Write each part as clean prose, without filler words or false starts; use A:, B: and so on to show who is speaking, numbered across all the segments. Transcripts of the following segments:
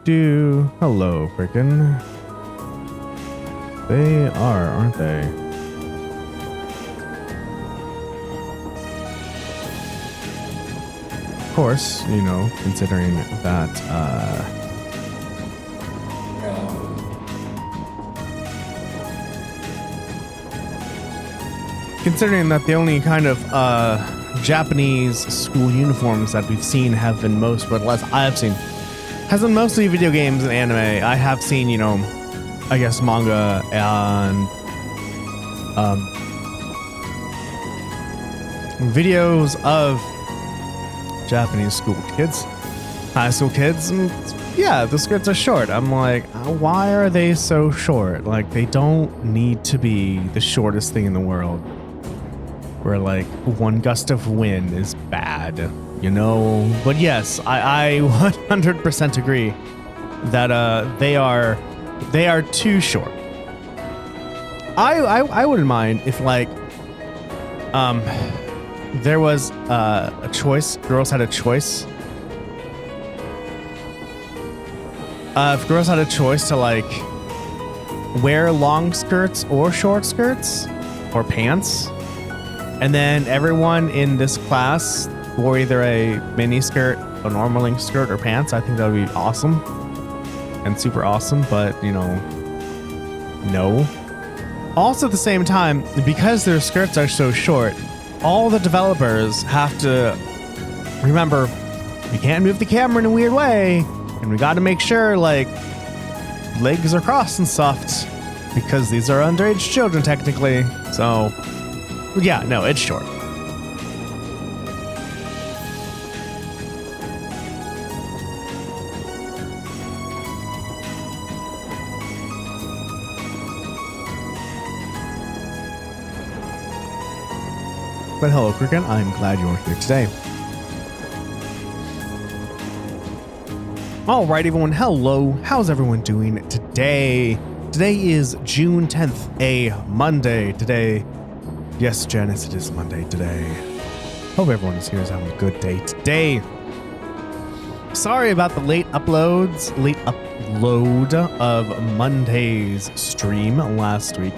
A: do. Hello, frickin'. They are, aren't they? Of course, you know, considering that, considering that the only kind of Japanese school uniforms that we've seen have been most, but less I have seen, has been mostly video games and anime. I have seen, you know, I guess manga and videos of Japanese school kids, high school kids, and yeah, the skirts are short. I'm like, why are they so short? Like, they don't need to be the shortest thing in the world. Where like one gust of wind is bad, you know? But yes, I 100% agree that they are too short. I wouldn't mind if like there was a choice, girls had a choice. If girls had a choice to like wear long skirts or short skirts or pants, and then everyone in this class wore either a mini skirt, a normal length skirt, or pants, I think that would be awesome and super awesome. But you know, no. Also at the same time, because their skirts are so short, all the developers have to remember we can't move the camera in a weird way, and we got to make sure like legs are crossed and stuff, because these are underage children technically. So yeah, no, it's short. But hello, Cricket. I'm glad you're here today. All right, everyone. Hello. How's everyone doing today? Today is June 10th, a Monday. Today, yes, Janice, it is Monday today. Hope everyone is here is having a good day today. Sorry about the late upload of Monday's stream last week.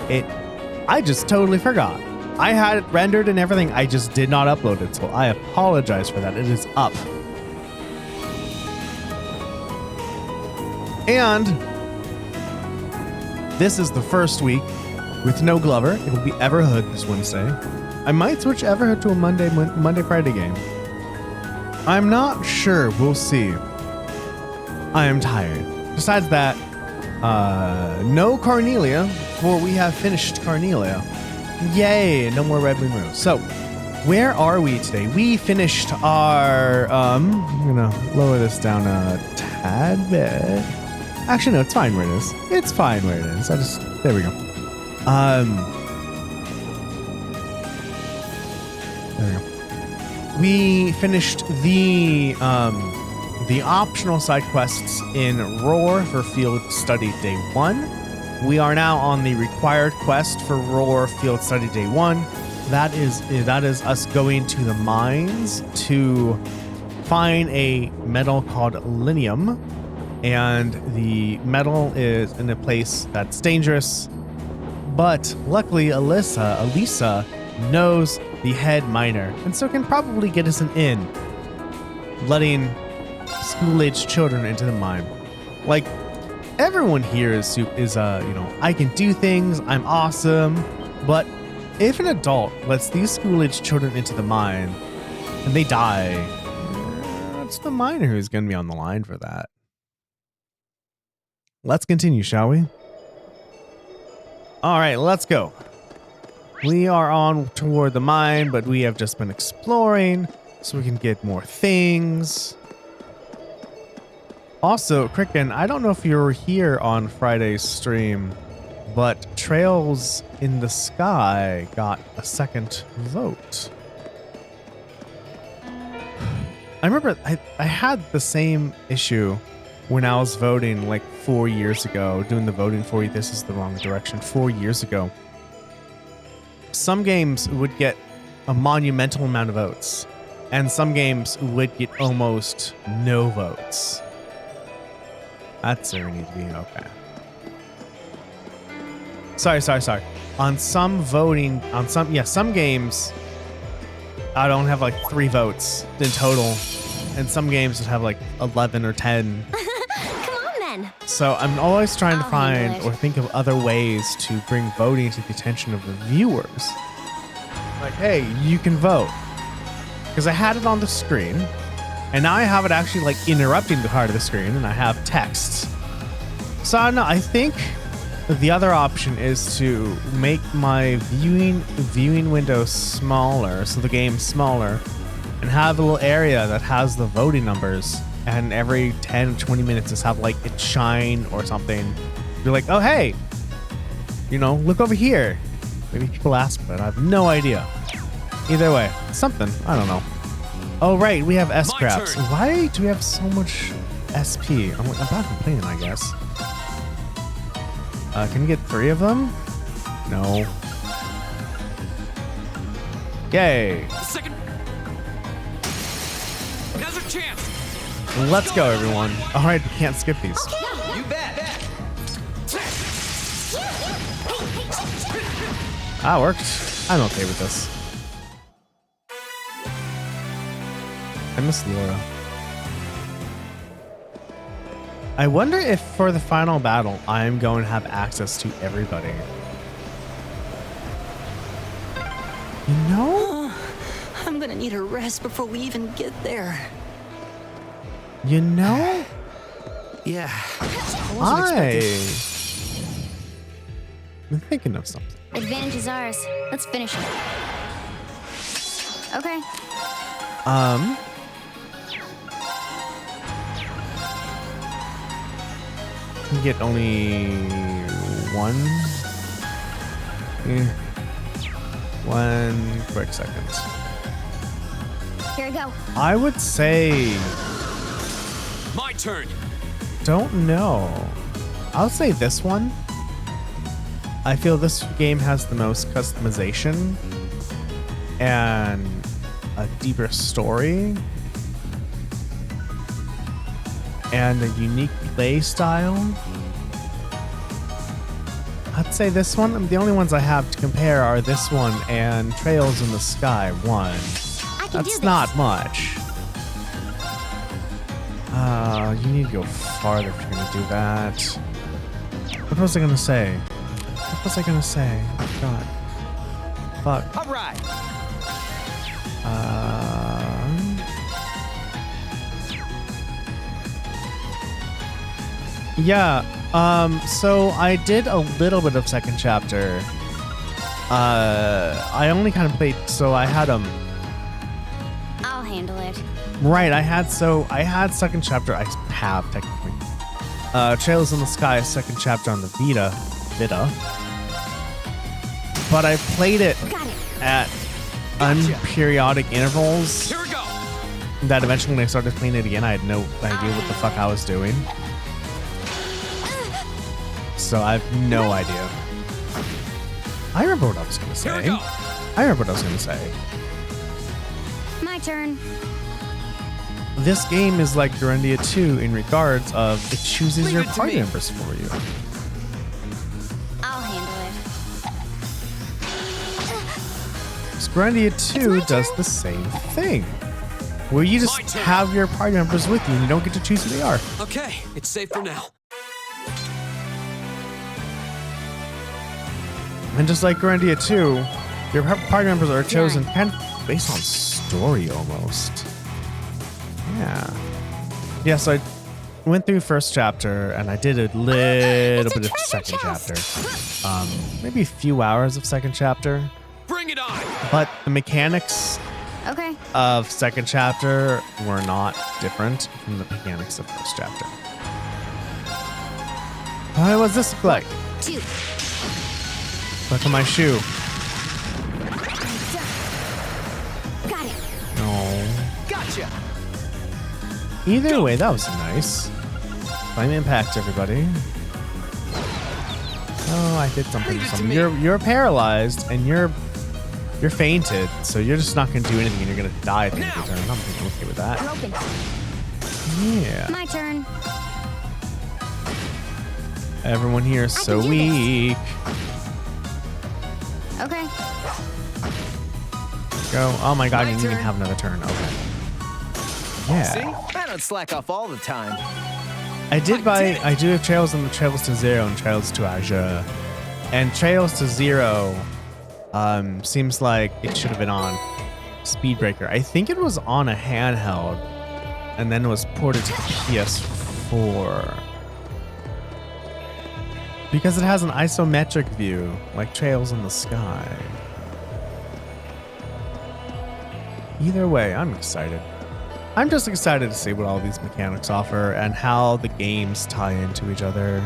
A: I just totally forgot. I had it rendered and everything. I just did not upload it, so I apologize for that. It is up. And this is the first week with no Glover. It will be Everhood this Wednesday. I might switch Everhood to a Monday Friday game. I'm not sure. We'll see. I am tired. Besides that, no Carnelia, for we have finished Carnelia. Yay, no more Red Moon Rose. So, where are we today? We finished our, I'm gonna lower this down a tad bit. Actually, no, it's fine where it is. It's fine where it is. There we go. There we go. We finished the optional side quests in Roar for Field Study Day 1. We are now on the required quest for Roar Field Study Day 1. That is us going to the mines to find a metal called Linium. And the metal is in a place that's dangerous. But luckily, Alisa knows the head miner, and so can probably get us an in, letting school-aged children into the mine. Like, everyone here is you know, I can do things, I'm awesome, but if an adult lets these school-aged children into the mine and they die, it's the miner who's going to be on the line for that. Let's continue, shall we? All right, let's go. We are on toward the mine, but we have just been exploring so we can get more things. Also, Cricken, I don't know if you were here on Friday's stream, but Trails in the Sky got a second vote. I remember I had the same issue when I was voting like 4 years ago, doing the voting for you. This is the wrong direction. 4 years ago. Some games would get a monumental amount of votes, and some games would get almost no votes. That's where we need to be. Okay. Sorry. On some games, I don't have like 3 votes in total. And some games would have like 11 or 10.
B: Come on then.
A: So I'm always trying to
B: I'll
A: find
B: handle
A: or
B: it.
A: think of other ways to bring voting to the attention of the viewers. Like, hey, you can vote. Because I had it on the screen, and now I have it actually like interrupting the part of the screen, and I have texts. So I don't know, I think the other option is to make my viewing window smaller, so the game's smaller, and have a little area that has the voting numbers, and every 10 20 minutes just have like it shine or something. You're like, oh hey, you know, look over here. Maybe people ask, but I have no idea. Either way, something, I don't know. Oh right, we have S scraps.
C: turn.
A: Why do we have so much SP? I'm about complaining, I guess. Can you get 3 of them? No. Yay.
C: Second. Now's our chance.
A: Let's go, everyone. All right, we can't skip these.
C: You bet.
A: That worked. I'm okay with this. I miss Laura. I wonder if for the final battle, I'm going to have access to everybody. You know?
D: I'm gonna need a rest before we even get there.
A: You know?
C: Yeah.
A: I've been thinking of something.
B: Advantage is ours. Let's finish it. Okay.
A: You get only one. One quick second.
B: Here we go.
A: I would say,
C: My turn.
A: don't know. I'll say this one. I feel this game has the most customization and a deeper story and a unique play style. I'd say this one. The only ones I have to compare are this one and Trails in the Sky 1.
B: I can do
A: That's
B: this.
A: not much. You need to go farther if you're gonna do that. What was I gonna say? What was I gonna say? Oh, God. Fuck.
C: All right.
A: Yeah. So I did a little bit of second chapter. I only kind of played. So I had
B: I'll handle it.
A: Right, I had second chapter. I have technically. Trails in the Sky, second chapter on the Vita. But I played it
B: Got it.
A: at unperiodic intervals.
C: Here we go.
A: That eventually, when I started playing it again, I had no idea what the fuck I was doing. So I have no idea. I remember what I was gonna
C: Here we
A: say.
C: go.
A: I remember what I was gonna say.
B: My turn.
A: This game is like Grandia 2 in regards of it chooses
C: Leave
A: your
C: it to
A: party
C: me.
A: members for you.
B: I'll handle it.
A: Grandia 2 does the same thing. Where you just
C: My turn.
A: have your party members with you and you don't get to choose who they are.
C: Okay, it's safe for now.
A: And just like Grandia 2, your party members are chosen kind of based on story almost. Yeah. Yeah, so I went through first chapter and I did a little bit of second chapter. Maybe a few hours of second chapter.
C: Bring it on.
A: But the mechanics
B: Okay.
A: of second chapter were not different from the mechanics of first chapter. What does this look like?
B: 2.
A: Look at my shoe.
B: Got it.
A: No.
C: Gotcha.
A: Either way, that was nice. Flame impact, everybody. Oh, I did something.
C: Leave it to
A: Something.
C: me.
A: You're paralyzed and you're fainted, so you're just not gonna do anything and you're gonna die at the end of the turn. I'm okay with that.
B: Broken.
A: Yeah.
B: My turn.
A: Everyone here is so
B: can do this.
A: weak.
B: Okay.
A: Go. Oh my god,
E: My
A: you didn't even
E: turn.
A: have another turn. Okay. Yeah.
E: See? I don't slack off all the time.
A: I do have Trails and Trails to Zero and Trails to Azure. And Trails to Zero seems like it should have been on Speedbreaker. I think it was on a handheld and then it was ported to the PS4. Because it has an isometric view, like Trails in the Sky. Either way, I'm excited. I'm just excited to see what all these mechanics offer and how the games tie into each other.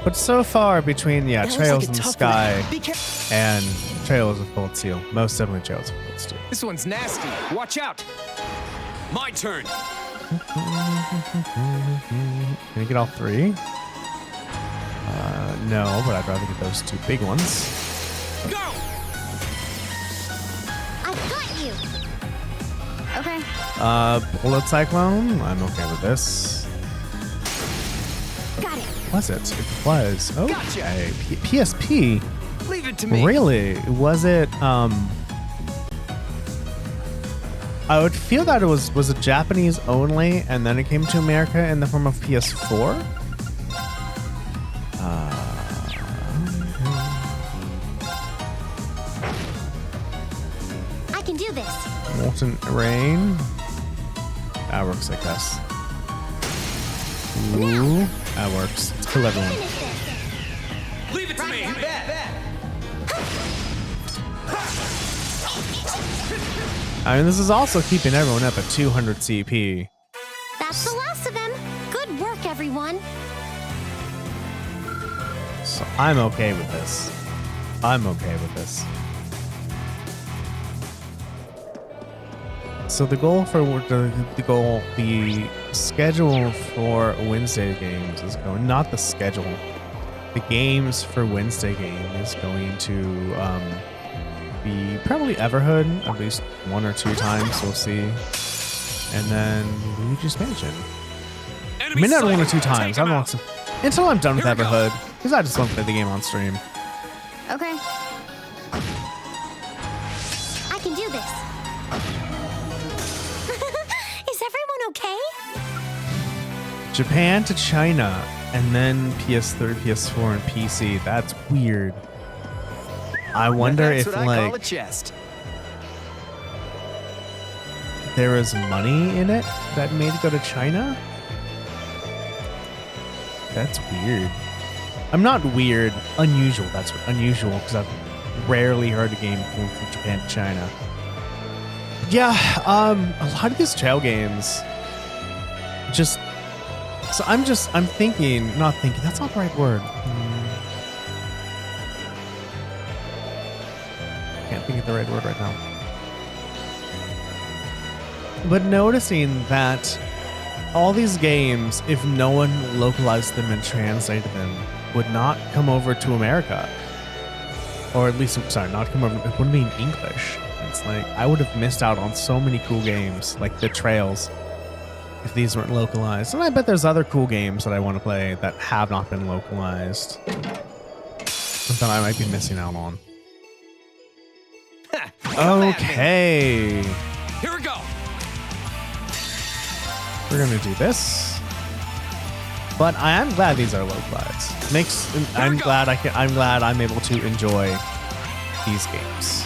A: But so far between,
D: That looks
A: Trails
D: like a
A: in the
D: tough
A: Sky
D: one. Be careful.
A: and Trails of Cold Steel, most definitely Trails of Cold Steel.
E: This one's nasty. Watch out.
C: My turn.
A: Can you get all three? No, but I'd rather get those two big ones.
C: Go!
B: I got you. Okay.
A: Bullet Cyclone, I'm okay with this.
B: Got it.
A: Was it? It was. Okay.
E: Gotcha.
A: PSP?
E: Leave it to me.
A: Really? Was it, I would feel that it was it Japanese only, and then it came to America in the form of PS4?
B: I can do this.
A: Molten Rain. That works, I guess. Ooh, that works. Let's kill everyone.
B: Finish this.
C: Leave it to me.
A: I mean, this is also keeping everyone up at 200 CP.
B: That's the last of them. Good work, everyone.
A: So I'm okay with this. I'm okay with this. So the goal for the schedule for Wednesday games is going, not the schedule. The games for Wednesday game is going to be probably Everhood at least 1 or 2 times. We'll see, and then Luigi's Mansion.
C: Enemy
A: Maybe not 1 or
C: sighted.
A: 2 times. I
C: Take
A: don't
C: him
A: want to until I'm done with
C: Here we go.
A: Everhood, because I just want to play the game on stream.
B: Okay. I can do this. Is everyone okay?
A: Japan to China, and then PS3, PS4, and PC. That's weird. I wonder
E: That's
A: if
E: what I call a
A: like
E: chest.
A: there is money in it that made it go to China. That's weird. I'm not weird. Unusual. That's unusual because I've rarely heard a game from Japan to China. Yeah, a lot of these trail games just. So I'm thinking, not thinking. That's not the right word. Can't think of the right word right now. But noticing that all these games, if no one localized them and translated them, would not come over to America. Or at least, sorry, not come over, it wouldn't be in English. It's like, I would have missed out on so many cool games, like the Trails, if these weren't localized. And I bet there's other cool games that I want to play that have not been localized that I might be missing out on. Okay.
C: Here we go.
A: We're gonna do this, but I am glad these are localized. I'm glad I'm able to enjoy these games.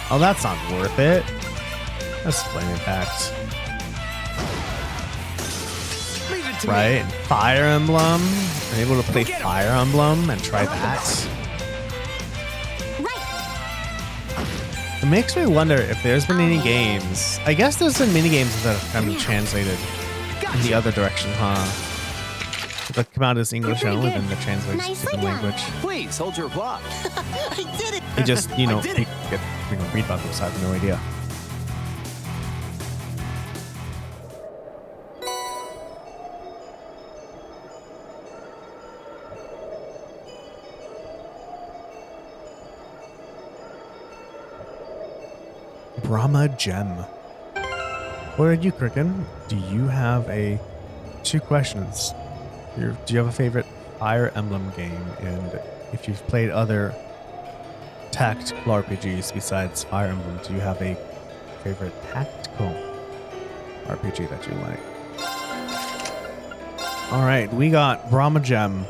A: Oh, that's not worth it. That's Flame Impact,
E: Leave it to me.
A: right? Fire Emblem. I'm able to play Fire Emblem and try that.
B: Right.
A: It makes me wonder if there's been any games. I guess there's been mini games that have kind of translated in the other direction, huh? That come out as English
B: Pretty
A: only,
B: good.
A: then they're translated to
B: Nicely
A: different
B: done.
A: language.
E: Please hold your applause.
D: I did it.
A: They just,
E: I did it.
A: read about this. I have no idea. Brahma Gem. What are you, Cricken? Do you have 2 questions? Do you have a favorite Fire Emblem game, and if you've played other tactical RPGs besides Fire Emblem, do you have a favorite tactical RPG that you like? All right, we got Brahma Gem.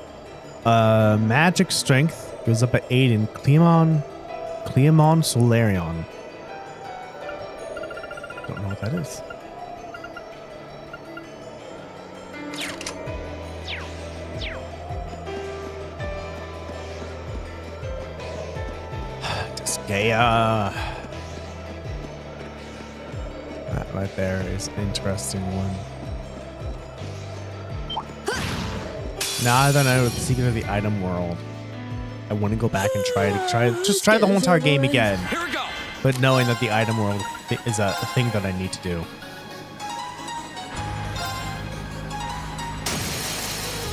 A: Magic Strength goes up at 8 in Cleamon Solarion. Don't know what that is. Disgaea. That right there is an interesting one. Now that I know the secret of the item world, I want to go back and try the whole entire game again.
C: Here we go.
A: But knowing that the item world is a thing that I need to do.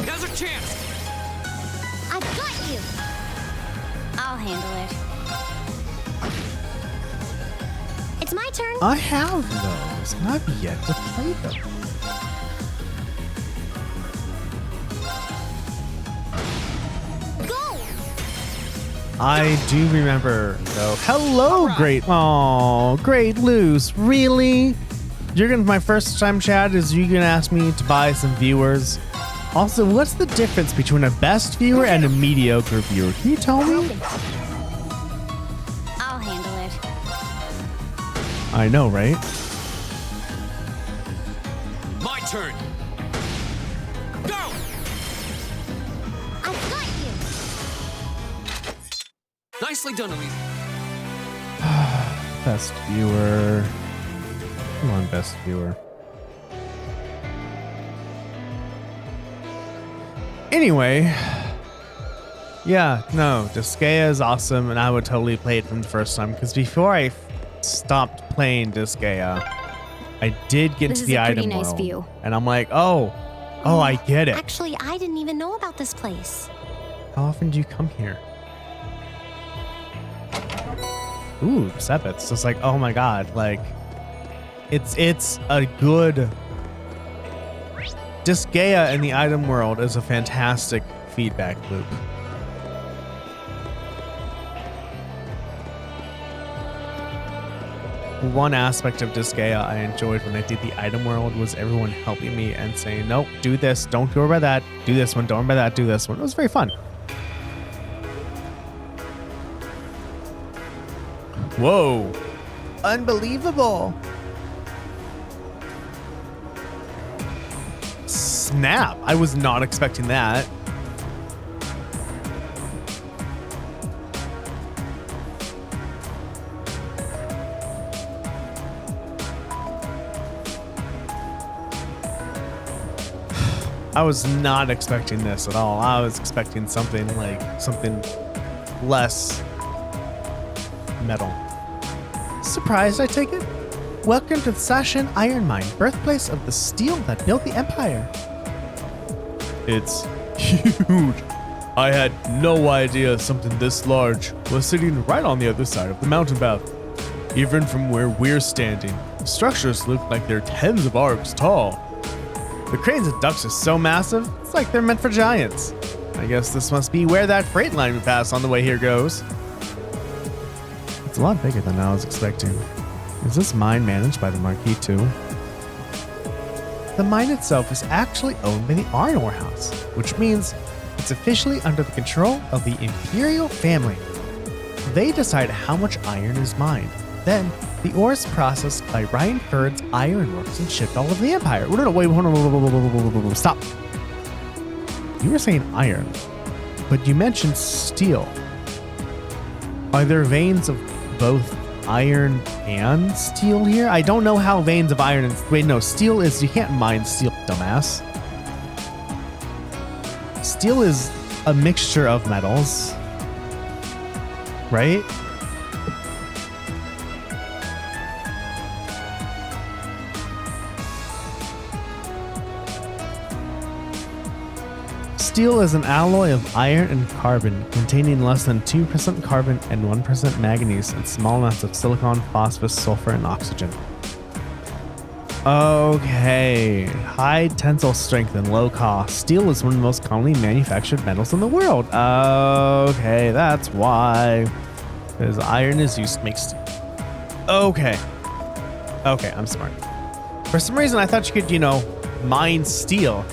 C: Now's our chance.
B: I've got you. I'll handle it. It's my turn.
A: I have those, and I've yet to play them.
B: Go.
A: I do remember, though. Hello, Great. Oh, Great Loose. Really? You're gonna, my first time chat is you gonna ask me to buy some viewers. Also, what's the difference between a best viewer and a mediocre viewer? Can you tell me?
B: I'll handle it.
A: I know, right?
C: My turn. Go.
B: I've got you.
C: Nicely done, Alisa.
A: Best viewer. Come on, best viewer. Anyway, yeah, no, Disgaea is awesome, and I would totally play it from the first time, because before I stopped playing Disgaea, I did get
B: This
A: to
B: is
A: the
B: a pretty
A: item
B: nice
A: world,
B: view.
A: and I'm like, oh, I get it.
B: Actually, I didn't even know about this place.
A: How often do you come here? Ooh, Sepets. It's like, oh my god, like, it's a good... Disgaea in the item world is a fantastic feedback loop. One aspect of Disgaea I enjoyed when I did the item world was everyone helping me and saying, nope, do this, don't go by that, do this one, don't by that, do this one. It was very fun. Whoa. Unbelievable. Snap. I was not expecting that. I was not expecting this at all. I was expecting something less metal. Surprised, I take it? Welcome to the Sashan Iron Mine, birthplace of the steel that built the Empire. It's huge. I had no idea something this large was sitting right on the other side of the mountain path. Even from where we're standing, the structures look like they're tens of arcs tall. The cranes and ducts are so massive, it's like they're meant for giants. I guess this must be where that freight line we pass on the way here goes. It's a lot bigger than I was expecting. Is this mine managed by the Marquis too? The mine itself is actually owned by the Iron Ore House, which means it's officially under the control of the Imperial family. They decide how much iron is mined. Then, the ore is processed by Ryan Ferd's Iron Works and shipped all over the Empire. No, wait, hold on, stop. You were saying iron, but you mentioned steel. Are there veins of both iron and steel here? I don't know how veins of iron and... Wait, no, steel is... You can't mine steel, dumbass. Steel is a mixture of metals. Right? Steel is an alloy of iron and carbon, containing less than 2% carbon and 1% manganese and small amounts of silicon, phosphorus, sulfur, and oxygen. Okay. High tensile strength and low cost. Steel is one of the most commonly manufactured metals in the world. Okay, that's why. Because iron is used to make steel. Okay. Okay, I'm smart. For some reason, I thought you could, mine steel.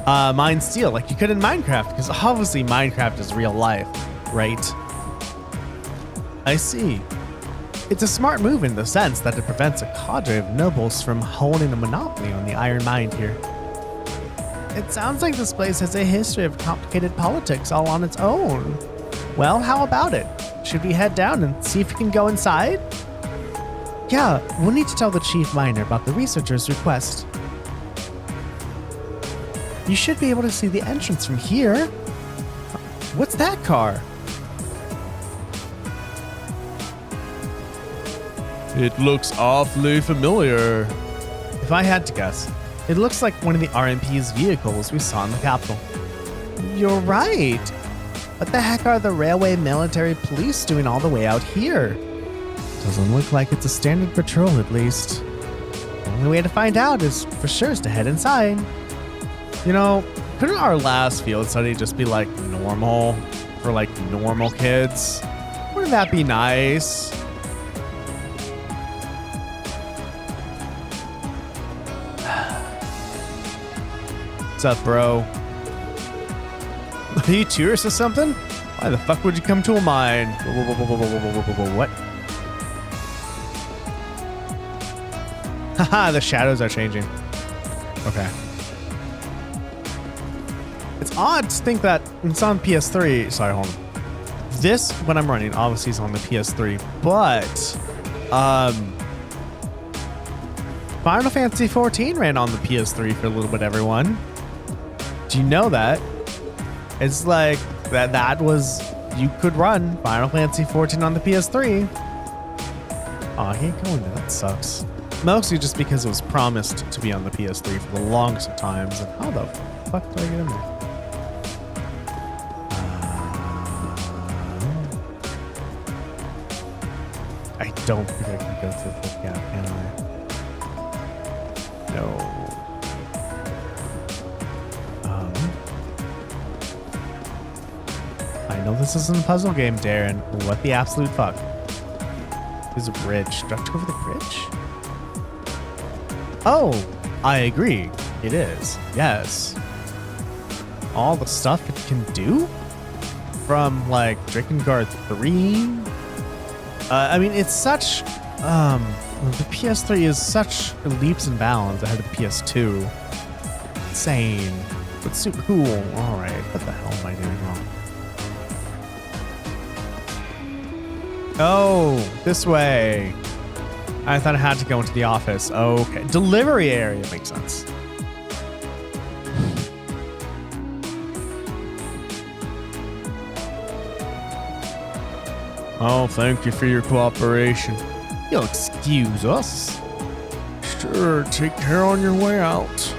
A: Mine steel like you could in Minecraft, because obviously Minecraft is real life, right? I see. It's a smart move in the sense that it prevents a cadre of nobles from holding a monopoly on the iron mine here. It sounds like this place has a history of complicated politics all on its own. Well, how about it? Should we head down and see if we can go inside? Yeah, we'll need to tell the chief miner about the researcher's request. You should be able to see the entrance from here. What's that car? It looks awfully familiar. If I had to guess, it looks like one of the RMP's vehicles we saw in the capital. You're right. What the heck are the railway military police doing all the way out here? Doesn't look like it's a standard patrol, at least. The only way to find out is for sure is to head inside. Couldn't our last field study just be like normal for like normal kids? Wouldn't that be nice? What's up, bro? Are you tourists or something? Why the fuck would you come to a mine? What? Haha, the shadows are changing. Okay. It's odd to think that it's on PS3. Sorry, hold on. This, when I'm running, obviously is on the PS3, but Final Fantasy 14 ran on the PS3 for a little bit, everyone. Do you know that? It's like that was, you could run Final Fantasy 14 on the PS3. Oh, I can't go into that. Sucks. Mostly just because it was promised to be on the PS3 for the longest of times. And how the fuck do I get in there? I don't think I can go through the gap, can I? No. I know this isn't a puzzle game, Darren. What the absolute fuck? There's a bridge. Do I have to go over the bridge? Oh, I agree. It is. Yes. All the stuff it can do? From, like, Drakengard 3? I mean, it's such... the PS3 is such leaps and bounds ahead of the PS2. Insane. But super cool. Alright, what the hell am I doing wrong? Oh, this way. I thought I had to go into the office. Okay. Delivery area makes sense. Oh, thank you for your cooperation. You'll excuse us. Sure, take care on your way out.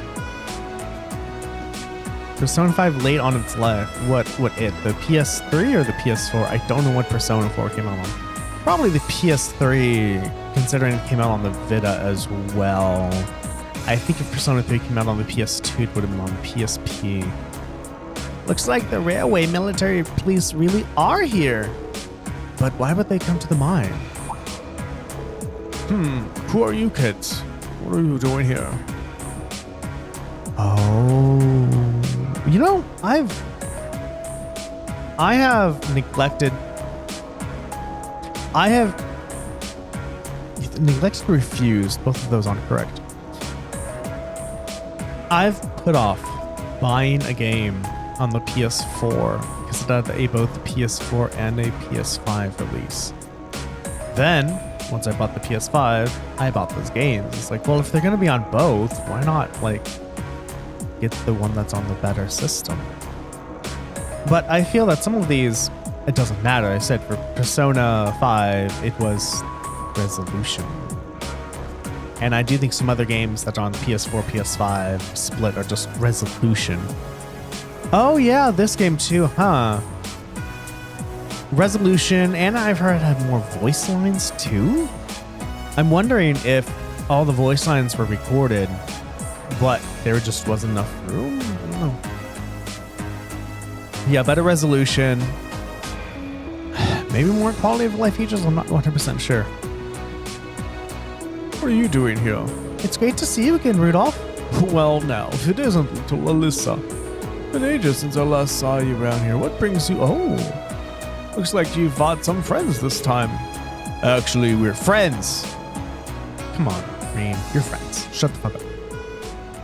A: Persona 5 late on its life. What it? The PS3 or the PS4? I don't know what Persona 4 came out on. Probably the PS3, considering it came out on the Vita as well. I think if Persona 3 came out on the PS2, it would have been on the PSP. Looks like the railway military police really are here. But why would they come to the mine? Who are you kids? What are you doing here? Oh, I have neglected and refused, both of those aren't correct. I've put off buying a game on the PS4 because it had both the PS4 and a PS5 release. Then, once I bought the PS5, I bought those games. It's like, well, if they're going to be on both, why not, get the one that's on the better system? But I feel that some of these, it doesn't matter. I said for Persona 5, it was resolution. And I do think some other games that are on PS4, PS5 split are just resolution. Oh yeah, this game too, huh? Resolution, and I've heard it had more voice lines too? I'm wondering if all the voice lines were recorded, but there just wasn't enough room. I don't know. Yeah, better resolution. Maybe more quality of life features. I'm not 100% sure. What are you doing here? It's great to see you again, Rudolph. Well, now, if it isn't little Alisa. Been ages since I last saw you around here. What brings you? Oh, looks like you've fought some friends this time. Actually, we're friends. Come on, Rean, you're friends. Shut the fuck up.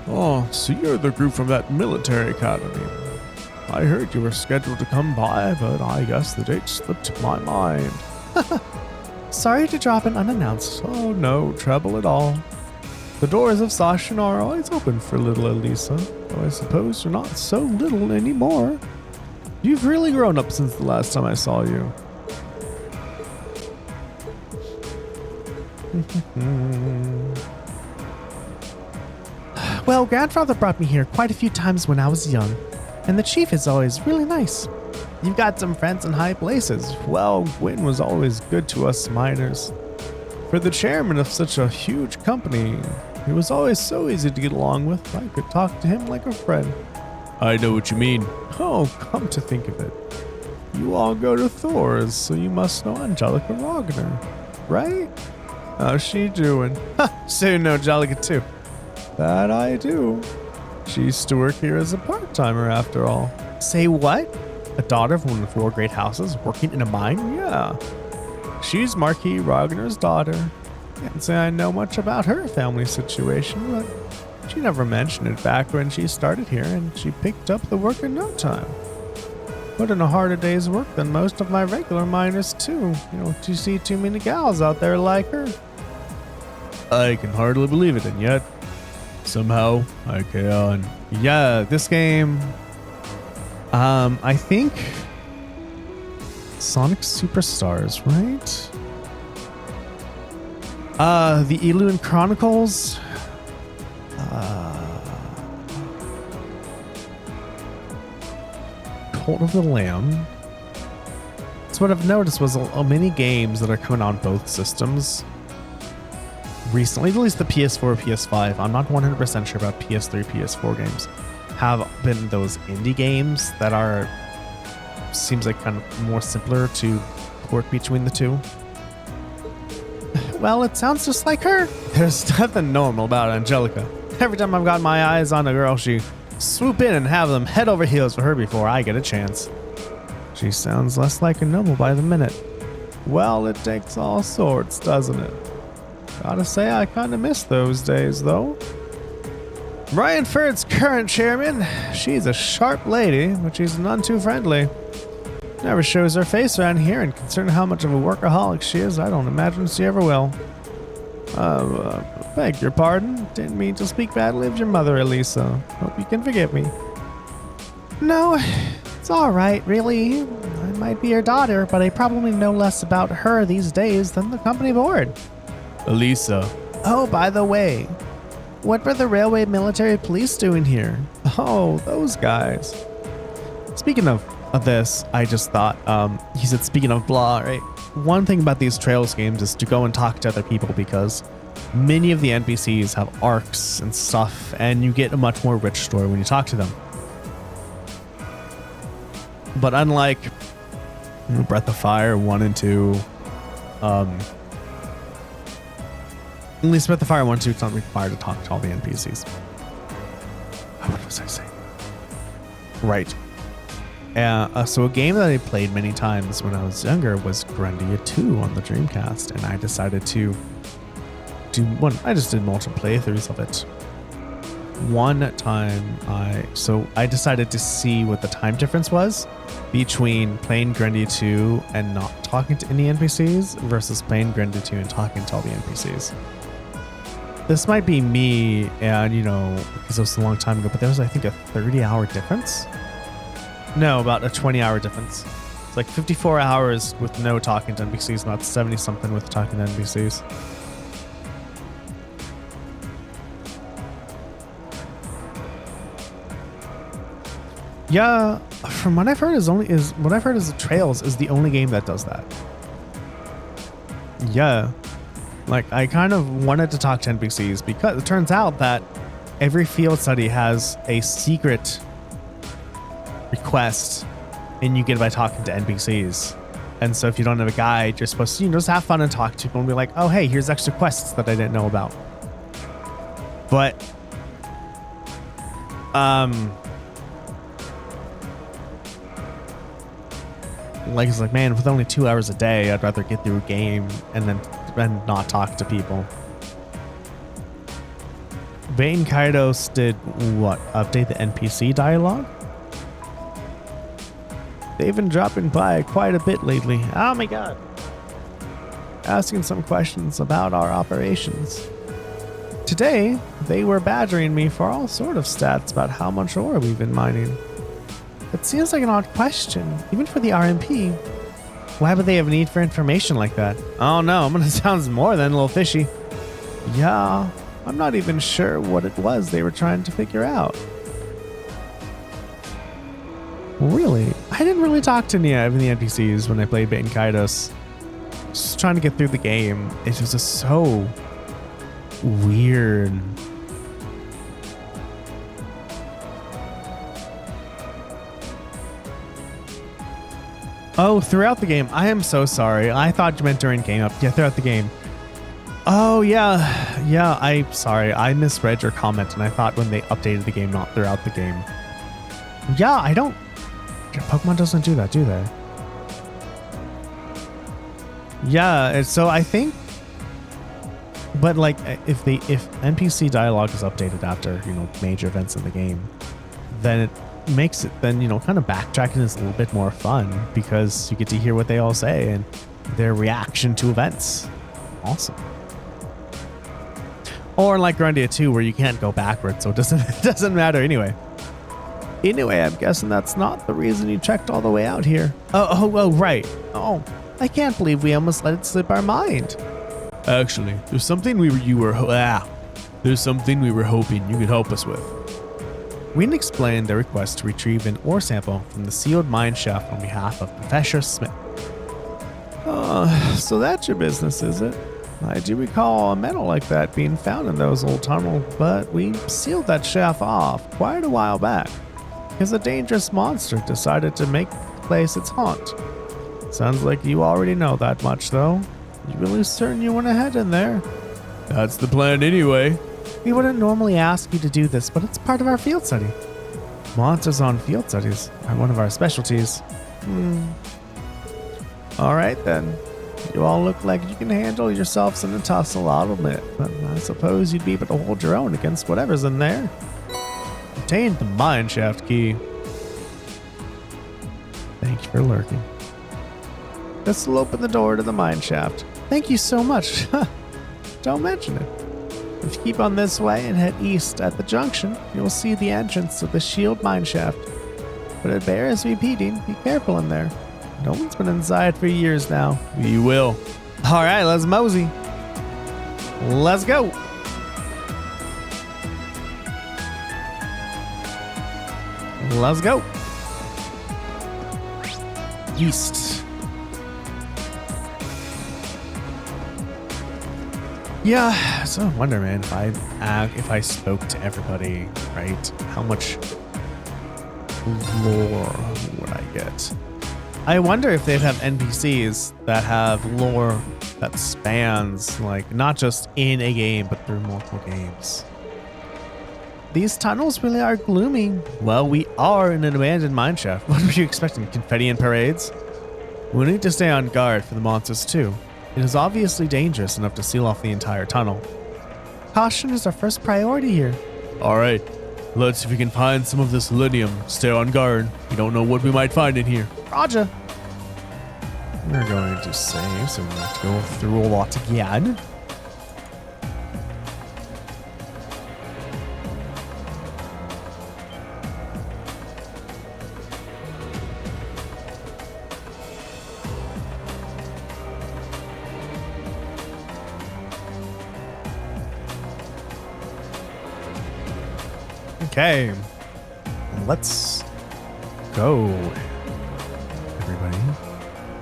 A: Oh, so you're the group from that military academy. I heard you were scheduled to come by, but I guess the date slipped my mind. Sorry to drop in unannounced. Oh, no trouble at all. The doors of Sashin are always open for little Alisa, though I suppose you're not so little anymore. You've really grown up since the last time I saw you. Well, Grandfather brought me here quite a few times when I was young, and the chief is always really nice. You've got some friends in high places. Well, Gwyn was always good to us miners. For the chairman of such a huge company, he was always so easy to get along with. I could talk to him like a friend. I know what you mean. Oh, come to think of it. You all go to Thor's, so you must know Angelica Rogner, right? How's she doing? So you know Angelica too. That I do. She used to work here as a part-timer after all. Say what? A daughter of one of the 4 great houses working in a mine? Yeah. She's Marquis Rogner's daughter. Can't say I know much about her family situation, but she never mentioned it back when she started here, and she picked up the work in no time. Put in a harder day's work than most of my regular miners, too. You don't see too many gals out there like her. I can hardly believe it, and yet, somehow, I can. Yeah, this game... I think Sonic Superstars, right? The Eluan Chronicles. Cult of the Lamb. So what I've noticed was many games that are coming on both systems recently, at least the PS4, PS5. I'm not 100% sure about PS3, PS4 games. Have been those indie games that are seems like kind of more simpler to port between the two. Well, it sounds just like her. There's nothing normal about Angelica. Every time I've got my eyes on a girl, she swoop in and have them head over heels for her before I get a chance. She sounds less like a noble by the minute. Well, it takes all sorts, doesn't it? Gotta say, I kind of miss those days, though. Ryanford's current chairman, she's a sharp lady, but she's none too friendly. Never shows her face around here, and considering how much of a workaholic she is, I don't imagine she ever will. Beg your pardon. Didn't mean to speak badly of your mother, Alisa. Hope you can forgive me. No, it's alright, really. I might be her daughter, but I probably know less about her these days than the company board. Alisa. Oh, by the way, what were the railway military police doing here? Oh, those guys. Speaking of this, I just thought, he said, speaking of blah, right? One thing about these Trails games is to go and talk to other people, because many of the NPCs have arcs and stuff, and you get a much more rich story when you talk to them. But unlike Breath of Fire 1 and 2, at least Breath of Fire 1 and 2, it's not required to talk to all the NPCs. What was I saying? Right. So a game that I played many times when I was younger was Grandia 2 on the Dreamcast, and I decided to do one. I just did multiple playthroughs of it. One time, I decided to see what the time difference was between playing Grandia 2 and not talking to any NPCs versus playing Grandia 2 and talking to all the NPCs. This might be me, and because it was a long time ago, but there was, I think, a 30-hour difference. No, about a 20-hour difference. It's like 54 hours with no talking to NPCs, about 70-something with talking to NPCs. Yeah, from what I've heard is the Trails is the only game that does that. Yeah. Like, I kind of wanted to talk to NPCs because it turns out that every field study has a secret request, and you get it by talking to NPCs. And so if you don't have a guide, you're supposed to, just have fun and talk to people and be like, oh, hey, here's extra quests that I didn't know about. But, like, it's like, man, with only 2 hours a day, I'd rather get through a game and not talk to people. Bane Kaidos did what? Update the NPC dialogue? They've been dropping by quite a bit lately. Oh my god. Asking some questions about our operations. Today, they were badgering me for all sort of stats about how much ore we've been mining. It seems like an odd question, even for the RMP. Why would they have a need for information like that? Oh no, it sounds more than a little fishy. Yeah, I'm not even sure what it was they were trying to figure out. Really? I didn't really talk to any of the NPCs when I played Bane Kaidos. Just trying to get through the game. It was just so weird. Oh, throughout the game. I am so sorry. I thought you meant during game up. Yeah, throughout the game. Oh, yeah. Yeah, I'm sorry. I misread your comment, and I thought when they updated the game, not throughout the game. Yeah, I don't... Pokemon doesn't do that, do they? Yeah, so I think... But, like, if NPC dialogue is updated after, major events in the game, then it makes it, then, kind of backtracking is a little bit more fun because you get to hear what they all say and their reaction to events. Awesome. Or like Grandia 2, where you can't go backwards, so it doesn't matter anyway. Anyway, I'm guessing that's not the reason you checked all the way out here. Oh, right. Oh, I can't believe we almost let it slip our mind. Actually, there's something we were hoping you could help us with. Wynn explained their request to retrieve an ore sample from the sealed mine shaft on behalf of Professor Smith. So that's your business, is it? I do recall a metal like that being found in those old tunnels, but we sealed that shaft off quite a while back because a dangerous monster decided to make the place its haunt. Sounds like you already know that much, though. You really certain you want to head in there? That's the plan anyway. We wouldn't normally ask you to do this, but it's part of our field study. Monsters on field studies are one of our specialties. Alright then. You all look like you can handle yourselves in a tussle, I'll admit, but I suppose you'd be able to hold your own against whatever's in there. Obtained the mine shaft key. Thank you for lurking. This will open the door to the mine shaft. Thank you so much. Don't mention it. If you keep on this way and head east at the junction, you'll see the entrance to the shield mine shaft. But it bears repeating, be careful in there. No one's been inside for years now. We will. All right, let's mosey. Let's go. Let's go. East. Yeah, so I wonder, man, if I spoke to everybody, right? How much lore would I get? I wonder if they'd have NPCs that have lore that spans, like, not just in a game, but through multiple games. These tunnels really are gloomy. Well, we are in an abandoned mineshaft. What were you expecting? Confetti and parades? We need to stay on guard for the monsters, too. It is obviously dangerous enough to seal off the entire tunnel. Caution is our first priority here. Alright, let's see if we can find some of this Linium. Stay on guard. We don't know what we might find in here. Roger. We're going to save, so we have to go through a lot again. Okay, let's go, everybody.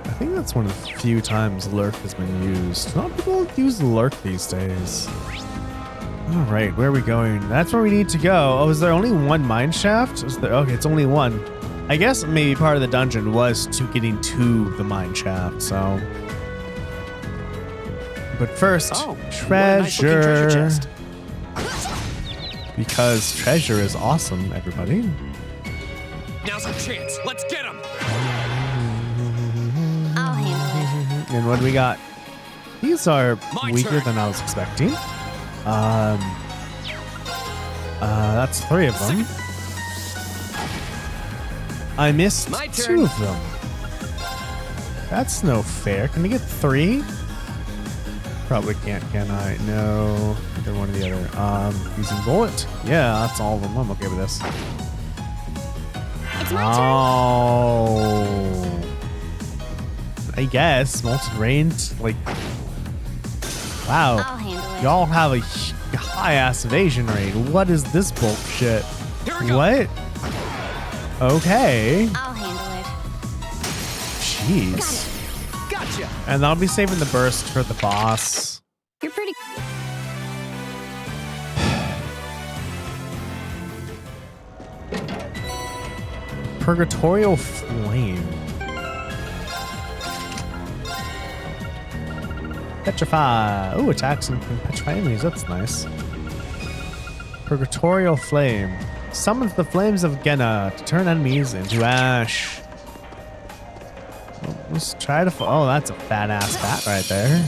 A: I think that's one of the few times lurk has been used. Not people use lurk these days. All right, where are we going? That's where we need to go. Oh, is there only one mine shaft? Is there? Okay, it's only one. I guess maybe part of the dungeon was to getting to the mine shaft. So, but first,
E: Oh, what a nice looking treasure
A: treasure.
E: chest.
A: Because treasure is awesome, everybody.
C: Now's our chance. Let's get him.
B: I'll handle it.
A: And what do we got? These are
C: My
A: weaker
C: turn.
A: than I was expecting. That's 3 of them. I missed
E: My
A: 2
E: turn.
A: of them. That's no fair. Can I get 3? Probably can't, can I? No. Either one or the other. Using bullet? Yeah, that's all of them. I'm okay with this.
B: It's my turn.
A: Oh. I guess. Molten Rain, like... Wow.
B: I'll handle it.
A: Y'all have a high-ass evasion rate. What is this bullshit?
C: Here we go.
A: What? Okay.
B: I'll handle it.
A: Jeez.
E: Gotcha.
A: And I'll be saving the burst for the boss.
B: You're pretty.
A: Purgatorial Flame. Petrify. Oh, attacks and petrify enemies. That's nice. Purgatorial Flame. Summons the flames of Genna to turn enemies into ash. Let's try to... Oh, that's a fat-ass bat right there.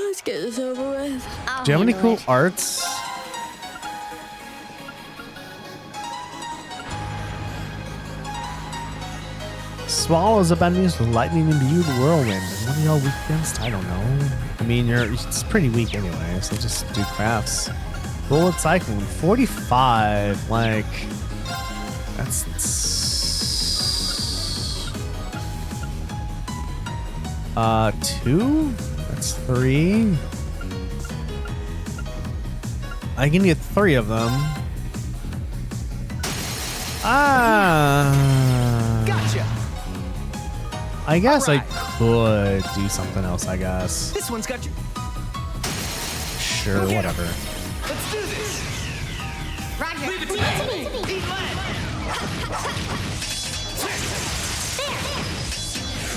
D: Let's get this over with.
B: I'll
A: Do you have any
B: handle
A: cool
B: it.
A: arts? Swallows up enemies with lightning imbue the whirlwind. And what are y'all weak against? I don't know. I mean, it's pretty weak anyway, so just do crafts. Bullet cycling, 45. Like, that's... 2? That's 3. I can get 3 of them.
E: Gotcha.
A: I guess
E: Alright.
A: I could do something else, I guess.
E: This one's got you.
A: Sure,
E: Okay.
A: whatever.
E: Let's do this.
B: Roger.
C: Leave it to
B: Leave it to me.
E: Eat lead.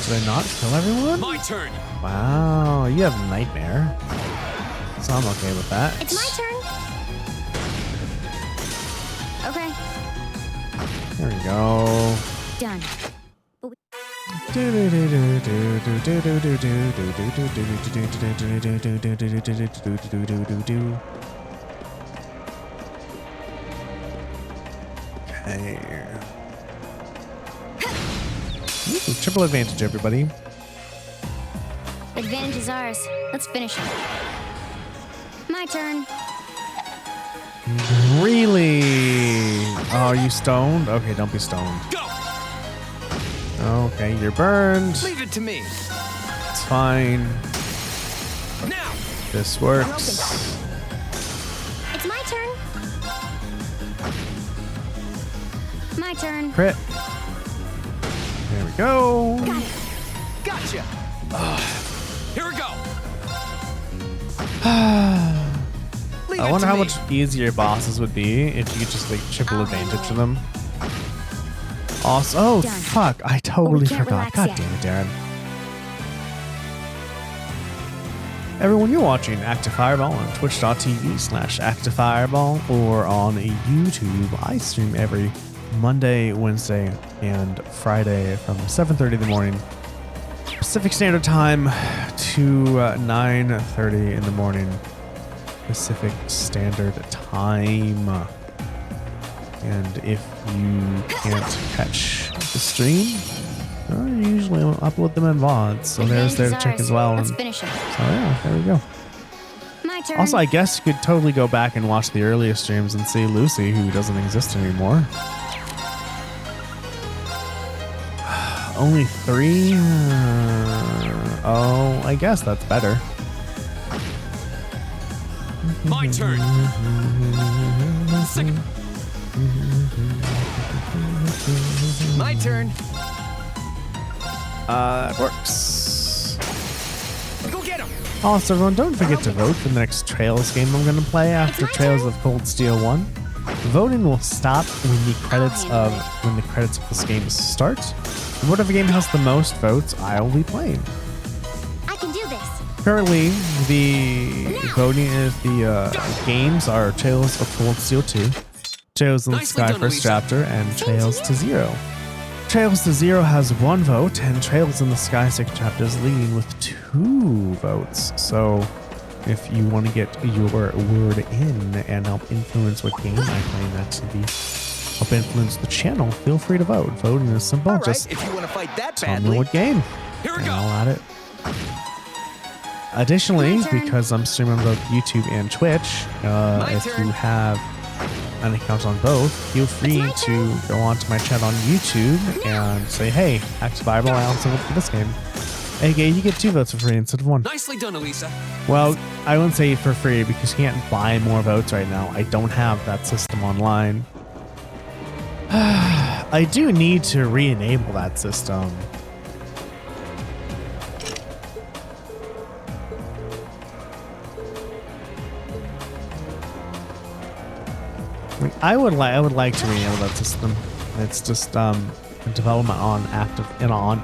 A: Did I not kill everyone?
C: My turn.
A: Wow, you have Nightmare. So I'm okay with that.
B: It's my turn. Okay.
A: There we go.
B: Done.
A: Okay. Ooh, triple advantage, everybody.
B: Advantage is ours. Let's finish it. My turn.
A: Really? Oh, are you stoned? Okay, don't be stoned.
C: Go.
A: Okay, you're burned.
E: Leave it to me.
A: It's fine.
C: Now.
A: This works.
B: It's my turn. My turn.
A: Crit. There we go.
B: Got it.
E: Gotcha.
C: Here we go.
E: Leave
A: I
E: it
A: wonder
E: to
A: how
E: me.
A: much easier bosses would be if you could just like triple
B: I'll
A: advantage
B: handle
A: of them. Awesome. Oh,
B: Done.
A: fuck. I totally
B: can't
A: forgot.
B: relax
A: God
B: yet.
A: damn it, Darren. Everyone, you're watching Active Fireball on twitch.tv/ActiveFireball or on YouTube. I stream every Monday, Wednesday, and Friday from 7:30 in the morning Pacific Standard Time to 9:30 in the morning Pacific Standard Time. And if you can't catch the stream, I usually upload them in VODs, so there's there to
B: Advantage is
A: check
B: ours.
A: as well.
B: Let's
A: And
B: finish it.
A: so yeah, there we go.
B: My turn.
A: Also, I guess you could totally go back and watch the earlier streams and see Lucy, who doesn't exist anymore. Only 3? Oh, I guess that's better.
C: My turn. Second.
E: My turn.
A: It works.
E: Go get him.
A: Also, everyone, don't forget to vote for the next Trails game I'm going to play after Trails of Cold Steel 1. Voting will stop when the credits of this game start. Whatever game has the most votes, I will be playing.
B: I can do this.
A: Currently, the voting is the games are Trails of Cold Steel 2, Trails in the
C: Nicely
A: Sky
C: done,
A: First
C: Alisa.
A: Chapter, and Trails to Zero. Trails to Zero has 1 vote, and Trails in the Sky Second Chapter is leading with 2 votes. So, if you want to get your word in and help influence what game I claim that to be, help influence the channel, feel free to vote. Voting is simple.
E: All right,
A: Just
E: if you want to fight that
A: tell me
E: badly.
A: what game,
C: Here we
A: and
C: go.
A: I'll add it. Additionally,
B: My turn.
A: because I'm streaming on both YouTube and Twitch, if
E: turn.
A: you have an account on both, feel free
B: my
A: to go onto my chat on YouTube and say, hey, Axe Bible, I also vote for this game. AKA, you get 2 votes for free instead of 1.
C: Nicely done, Alisa.
A: Well, I wouldn't say for free because you can't buy more votes right now. I don't have that system online. I do need to re-enable that system. I would like to re-enable that system. It's just development on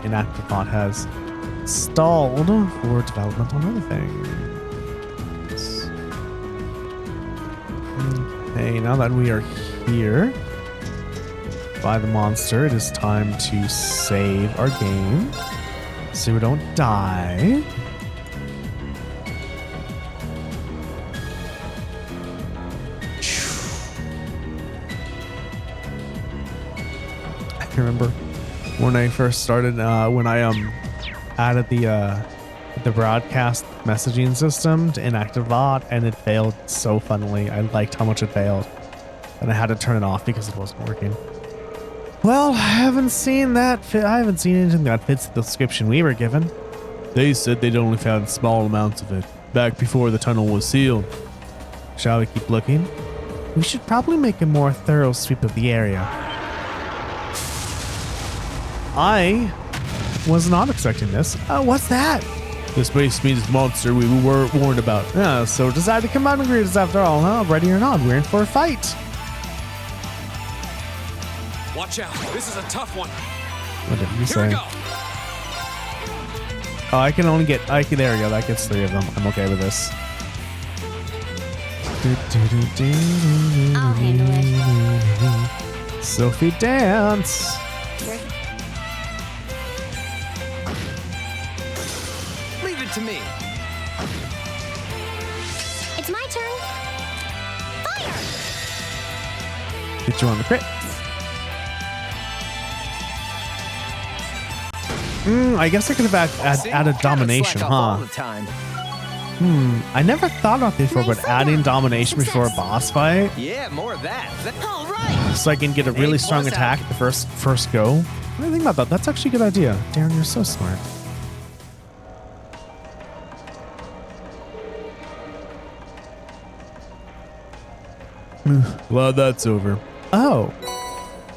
A: inactive bot has stalled for development on other things. Okay, now that we are here by the monster, it is time to save our game so we don't die. I remember when I first started, when I added the broadcast messaging system to inactive bot, and it failed so funnily. I liked how much it failed, and I had to turn it off because it wasn't working. Well, I haven't seen anything that fits the description we were given. They said they'd only found small amounts of it back before the tunnel was sealed. Shall we keep looking? We should probably make a more thorough sweep of the area. I was not expecting this. What's that? The space means monster we were warned about. Yeah, so decided to come out and greet us after all, huh? Ready or not, we're in for a fight.
C: Watch out. This is a tough one.
A: What did you
C: Here
A: say?
C: we go.
A: Oh, there we go. That gets 3 of them. I'm okay with this.
B: I'll handle it.
A: Sophie dance.
E: Leave it to me.
B: It's my turn. Fire!
A: Get you on the crit. I guess I could have added domination,
E: Slack off all
A: huh?
E: the time.
A: I never thought about this before, but
B: Nice
A: adding
B: one.
A: domination before a
B: Success.
A: boss fight,
E: Yeah, more of that. All right.
A: so I can get a really strong
E: plus
A: attack the first go. What do you think about that? That's actually a good idea. Darren, you're so smart. Glad that's over. Oh.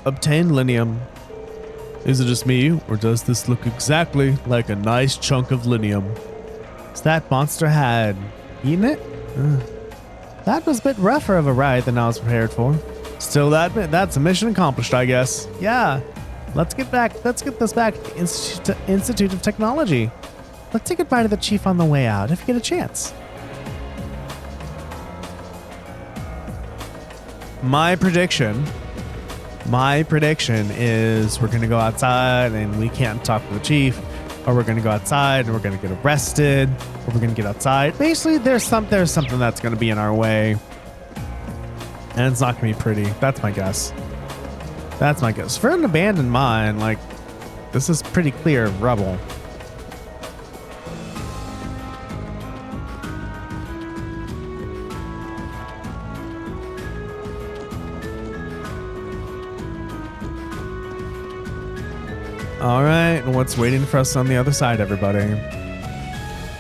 A: Obtain Linium. Is it just me, or does this look exactly like a nice chunk of Linium? So that monster had eaten it? That was a bit rougher of a ride than I was prepared for. Still, that's a mission accomplished, I guess. Yeah. Let's get this back to the Institute of Technology. Let's say goodbye to the chief on the way out, if you get a chance. My prediction is we're going to go outside and we can't talk to the chief, or we're going to go outside and we're going to get arrested, or we're going to get outside. Basically, there's something that's going to be in our way, and it's not going to be pretty. That's my guess. For an abandoned mine, like, this is pretty clear rubble. All right, what's waiting for us on the other side, everybody?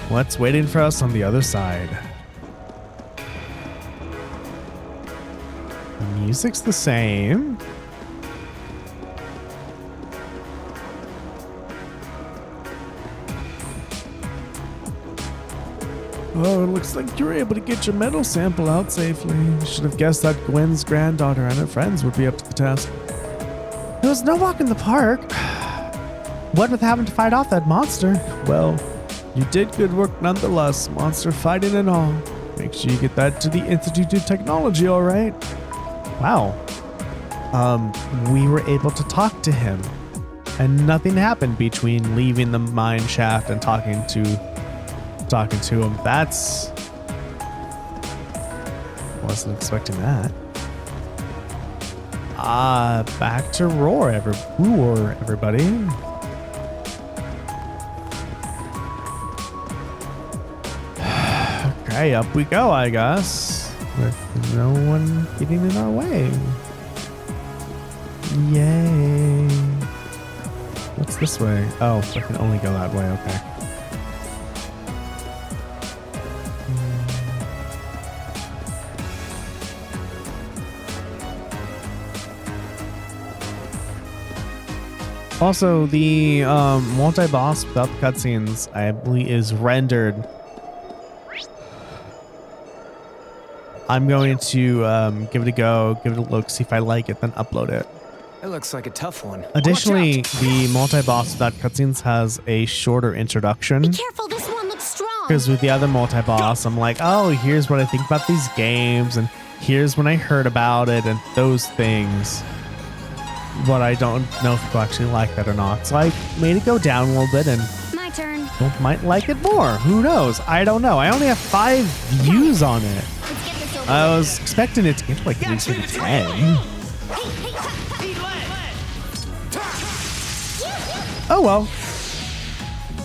A: What's waiting for us on the other side? The music's the same. Oh, it looks like you were able to get your metal sample out safely. You should have guessed that Gwen's granddaughter and her friends would be up to the task. There was no walk in the park. What with having to fight off that monster? Well, you did good work nonetheless, monster fighting and all. Make sure you get that to the Institute of Technology, all right? Wow. We were able to talk to him, and nothing happened between leaving the mine shaft and talking to him. That's... Wasn't expecting that. Back to Roar, everybody. Okay, up we go, I guess. With no one getting in our way. Yay. What's this way? Oh, I can only go that way, okay. Also, the multi-boss without the cutscenes, I believe, is rendered. I'm going to give it a go, give it a look, see if I like it, then upload it.
E: It looks like a tough one.
A: Additionally, the multi-boss without cutscenes has a shorter introduction.
B: Be careful, this one looks strong.
A: Because with the other multi-boss, I'm like, oh, here's what I think about these games, and here's when I heard about it, and those things. But I don't know if people actually like that or not. So I made it go down a little bit, and
B: My turn.
A: people might like it more. Who knows? I don't know. I only have 5 views on it.
B: Let's get this over
A: I
B: with.
A: was expecting it to get like at least maybe 10. Oh well.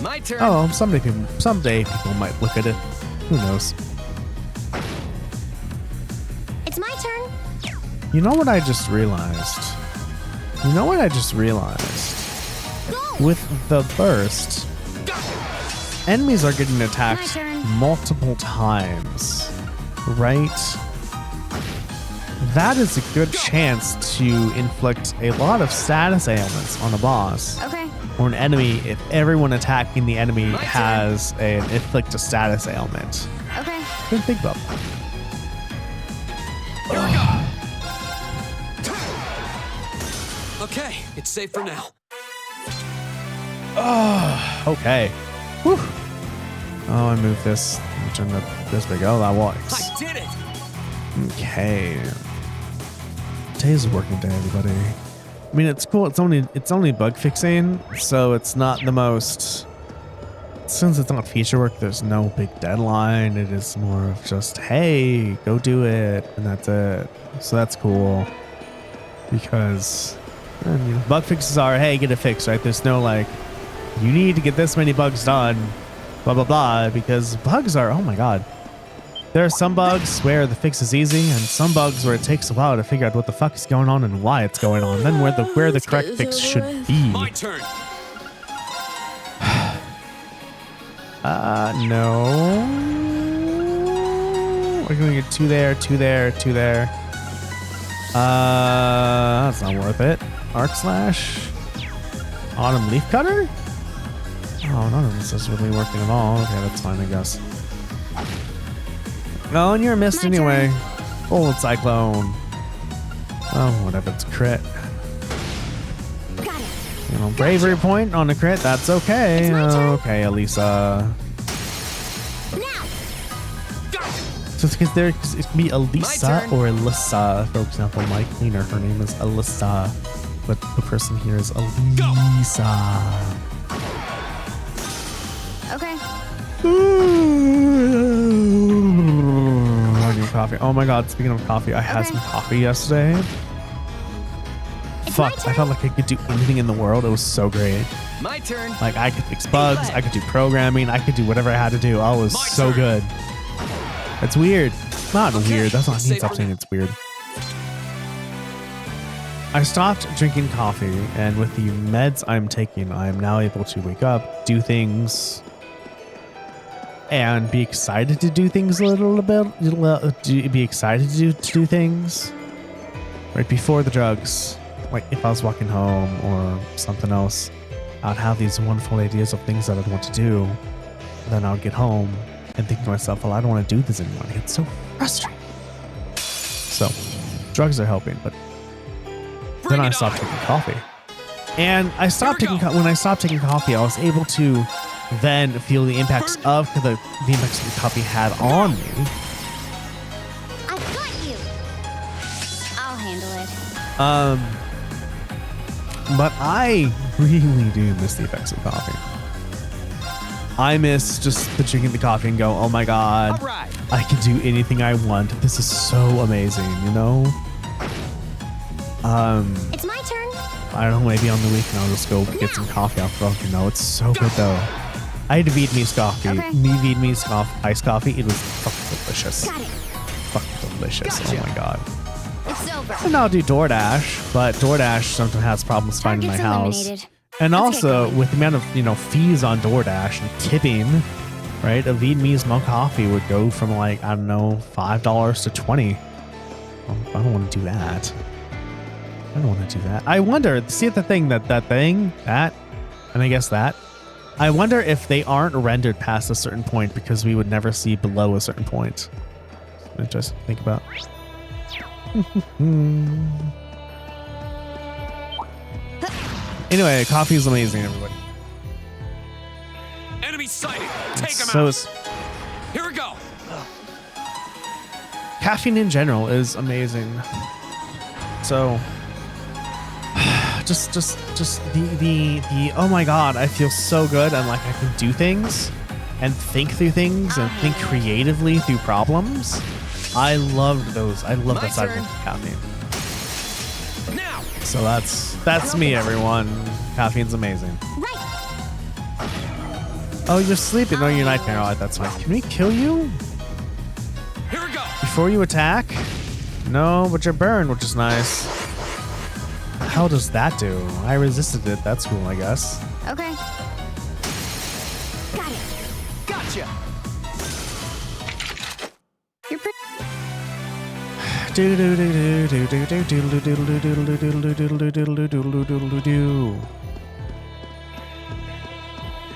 E: My turn.
A: Oh, someday people might look at it. Who knows?
B: It's my turn.
A: You know what I just realized?
B: Go.
A: With the burst, enemies are getting attacked
B: My turn.
A: multiple times, right? That is a good chance to inflict a lot of status ailments on a boss
B: Okay.
A: or an enemy if everyone attacking the enemy has an inflict a status ailment.
B: Okay.
A: Didn't think about that.
C: Okay, it's safe for now.
A: Okay. Whew. Oh, I moved this. Let me turn this big. Oh, that works.
C: I did it!
A: Okay. Today's a working day, everybody. I mean, it's cool. It's only bug fixing, so it's not the most. Since it's not feature work, there's no big deadline. It is more of just, hey, go do it, and that's it. So that's cool. Because bug fixes are, hey, get it fixed, right? There's no like, you need to get this many bugs done, blah blah blah. Because bugs are, oh my god. There are some bugs where the fix is easy, and some bugs where it takes a while to figure out what the fuck is going on and why it's going on. Then where the correct fix should be.
C: My turn.
A: No. We're gonna get 2 there, 2 there, 2 there. That's not worth it. Arc slash. Autumn leaf cutter. Oh, none of this is really working at all. Okay, that's fine, I guess. No, and you're missed
B: My
A: anyway.
B: turn.
A: Old cyclone. Oh, whatever. It's crit.
B: Got it.
A: You know, bravery point on a crit. That's okay.
B: It's my turn.
A: Okay, Alisa.
B: Now.
A: So it's because it can be Alisa
E: turn.
A: or Alyssa. For example, my cleaner, her name is Alyssa, but the person here is Alisa.
B: Okay.
A: I need coffee. Oh my god, speaking of coffee, I had
B: Okay.
A: some coffee yesterday.
B: It's my
A: Fuck, I
B: turn.
A: felt like I could do anything in the world. It was so great.
E: My turn.
A: Like, I could fix bugs, I could do programming, I could do whatever I had to do. I was
C: My
A: so
C: turn.
A: good. It's weird. Not
C: Okay,
A: weird. That's not, I
C: it's
A: need to
C: safe
A: stop
C: for
A: saying
C: now.
A: it's weird. I stopped drinking coffee, and with the meds I'm taking, I am now able to wake up, do things, and be excited to do things a little bit. Be excited to do things. right before the drugs, like if I was walking home or something else, I'd have these wonderful ideas of things that I'd want to do. Then I would get home and think to myself, well, I don't want to do this anymore. I get so frustrated. So, drugs are helping, but then I stopped taking coffee. And I stopped taking when I stopped taking coffee, I was able to then feel the impacts of the impacts the coffee had on me.
B: I've got you. I'll handle it.
A: But I really do miss the effects of coffee. I miss just the drinking the coffee and go, oh my god, I can do anything I want. This is so amazing, you know?
B: It's my turn.
A: I don't know, maybe on the weekend I'll just go get some coffee off the you know, it's so good though. I had Vietnamese coffee.
B: Okay.
A: Vietnamese iced coffee. It was fucking delicious.
B: Got it.
A: Fucking delicious.
E: Gotcha.
A: Oh my god.
B: It's over.
A: And I'll do DoorDash, but DoorDash sometimes has problems finding my
B: Target's
A: house.
B: eliminated.
A: And
B: Let's get
A: also
B: going.
A: with the amount of, you know, fees on DoorDash and tipping, right? A Vietnamese milk coffee would go from like, I don't know, $5 to $20. Well, I don't want to do that. I don't want to do that. I wonder, see the thing that and I guess that. I wonder if they aren't rendered past a certain point because we would never see below a certain point. Just think about. Anyway, coffee is amazing, everybody.
C: Enemy sighted. Take him
A: So
C: out.
A: is
C: Here we go.
A: caffeine in general is amazing. So just the oh my god, I feel so good and like I can do things and think through things and think creatively through problems. I loved those. I love that side of caffeine.
C: Now.
A: So that's me, everyone. Caffeine's amazing.
B: Right.
A: Oh, you're sleeping. No, you're not. All right, that's fine. Can we kill you
C: Here we go.
A: before you attack? No, but you're burned, which is nice. The hell does that do? I resisted it. That's cool, I guess.
B: Okay. Got it.
E: Gotcha.
B: You're pretty.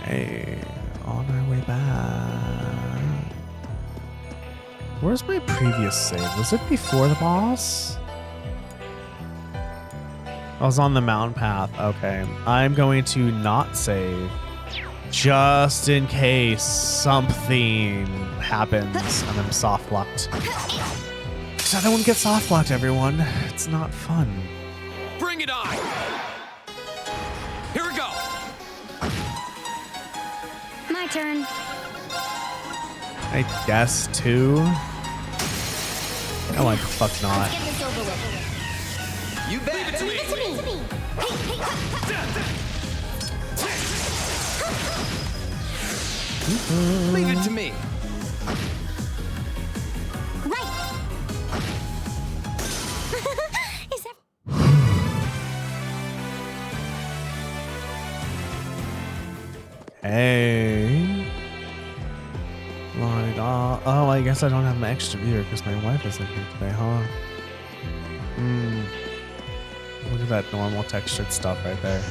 A: Hey, on our way back. Where's my previous save? Was it before the boss? I was on the mountain path. Okay. I'm going to not save just in case something happens and I'm soft locked. Because I don't want to get soft locked, everyone. It's not fun.
C: Bring it on. Here we go.
B: My turn.
A: I guess too. Oh, like fuck not.
B: Get this over with.
E: You bet.
B: Leave it to me. Hey, hey,
E: Leave it to me.
B: right. Is that?
A: Hey. Like, oh, I guess I don't have my extra either because my wife isn't here today, huh? Look at that normal textured stuff right there.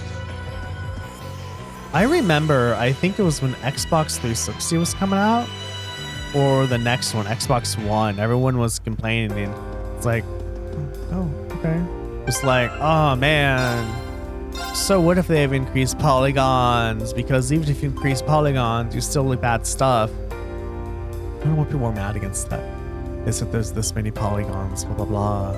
A: I remember, I think it was when Xbox 360 was coming out, or the next one, Xbox One. Everyone was complaining. It's like, oh, okay. It's like, oh man. So what if they have increased polygons? Because even if you increase polygons, you still look bad stuff. I don't know what people are mad against that. Is that there's this many polygons, blah, blah, blah.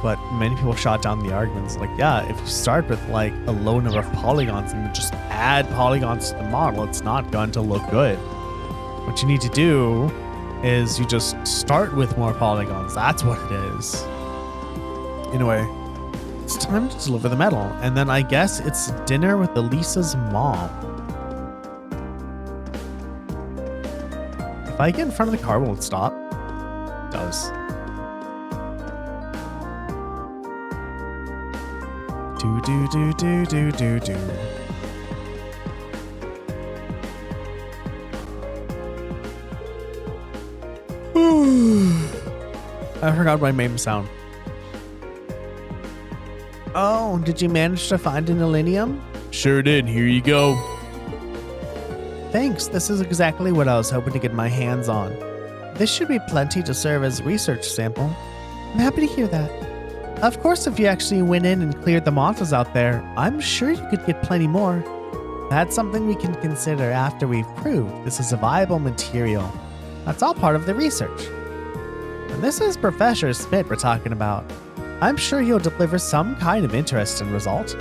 A: But many people shot down the arguments. Like, yeah, if you start with like a low number of polygons and you just add polygons to the model, it's not going to look good. What you need to do is you just start with more polygons. That's what it is. Anyway, it's time to deliver the medal. And then I guess it's dinner with Alisa's mom. If I get in front of the car, will it stop? It does. Do do do do do do do. I forgot my MAME sound. Oh, did you manage to find an Linium?
C: Sure did. Here you go.
A: Thanks, this is exactly what I was hoping to get my hands on. This should be plenty to serve as a research sample. I'm happy to hear that. Of course, if you actually went in and cleared the monsters out there, I'm sure you could get plenty more. That's something we can consider after we've proved this is a viable material. That's all part of the research. And this is Professor Smith we're talking about. I'm sure he'll deliver some kind of interesting result.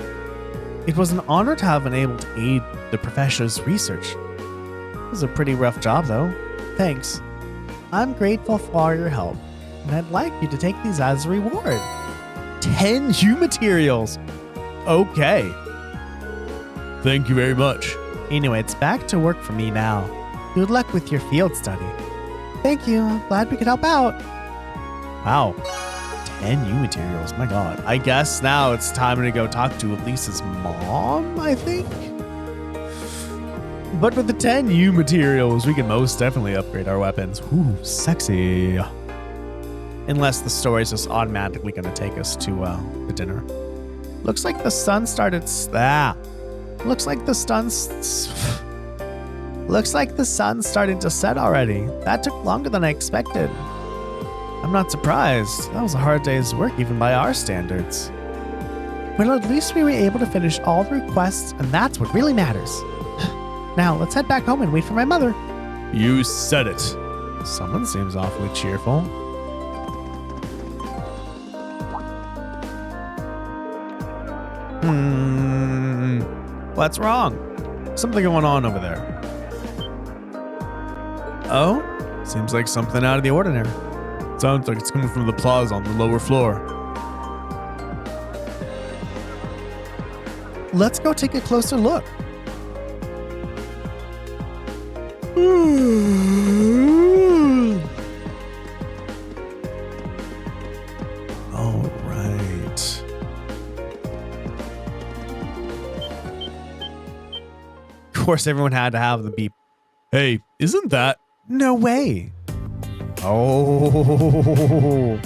A: It was an honor to have been able to aid the professor's research. It was a pretty rough job, though. Thanks. I'm grateful for all your help, and I'd like you to take these as a reward. 10 U materials! Okay.
C: Thank you very much.
A: Anyway, it's back to work for me now. Good luck with your field study. Thank you. I'm glad we could help out. Wow. 10 U materials. My god. I guess now it's time to go talk to Alisa's mom, I think? But with the 10 U materials, we can most definitely upgrade our weapons. Ooh, sexy. Unless the story is just automatically going to take us to the dinner. Looks like the sun started... Looks like the sun's starting to set already. That took longer than I expected. I'm not surprised. That was a hard day's work even by our standards. Well, at least we were able to finish all the requests, and that's what really matters. Now, let's head back home and wait for my mother.
C: You said it.
A: Someone seems awfully cheerful. What's wrong? Something going on over there. Oh? Seems like something out of the ordinary.
C: Sounds like it's coming from the plaza on the lower floor.
A: Let's go take a closer look. All right. Of course, everyone had to have the beep.
C: Hey, isn't that?
A: No way. Oh,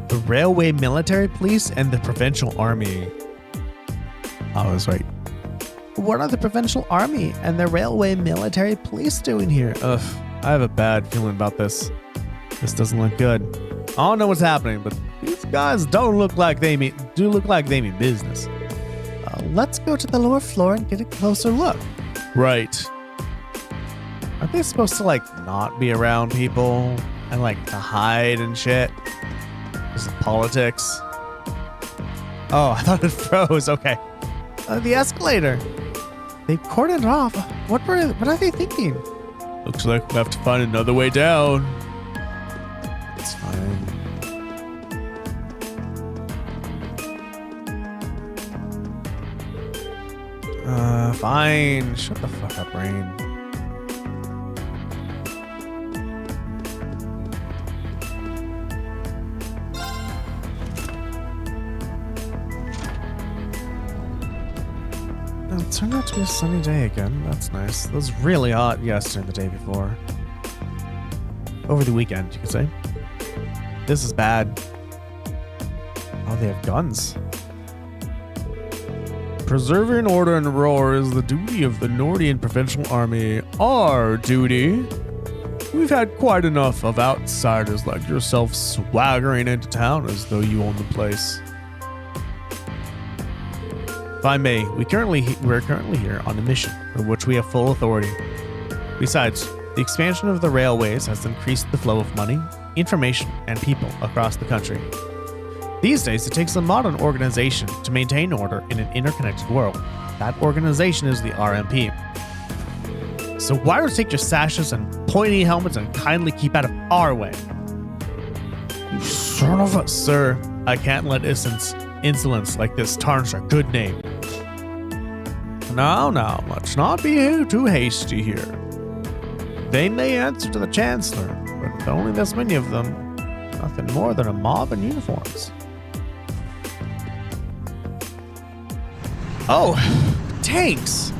A: the Railway Military Police and the Provincial Army. I was right. What are the Provincial Army and the Railway Military Police doing here?
C: Ugh, I have a bad feeling about this.
A: This doesn't look good. I don't know what's happening, but these guys look like they mean business. Let's go to the lower floor and get a closer look.
C: Right.
A: Aren't they supposed to not be around people and to hide and shit? This is politics. Oh, I thought it froze. Okay. The escalator. They've cordoned it off. What are they thinking?
C: Looks like we'll have to find another way down.
A: It's fine. Fine. Shut the fuck up, Rain. It turned out to be a sunny day again. That's nice. It was really hot yesterday and the day before. Over the weekend, you could say. This is bad. Oh, they have guns. Preserving order and roar is the duty of the Nordian Provincial Army. Our duty? We've had quite enough of outsiders like yourself swaggering into town as though you own the place. If I may, we're currently here on a mission for which we have full authority. Besides, the expansion of the railways has increased the flow of money, information, and people across the country. These days, it takes a modern organization to maintain order in an interconnected world. That organization is the RMP. So why don't you take your sashes and pointy helmets and kindly keep out of our way? You son of a... Sir, I can't let insolence like this tarnish our good name. Now, let's not be too hasty here. They may answer to the Chancellor, but with only this many of them, nothing more than a mob in uniforms. Oh, tanks!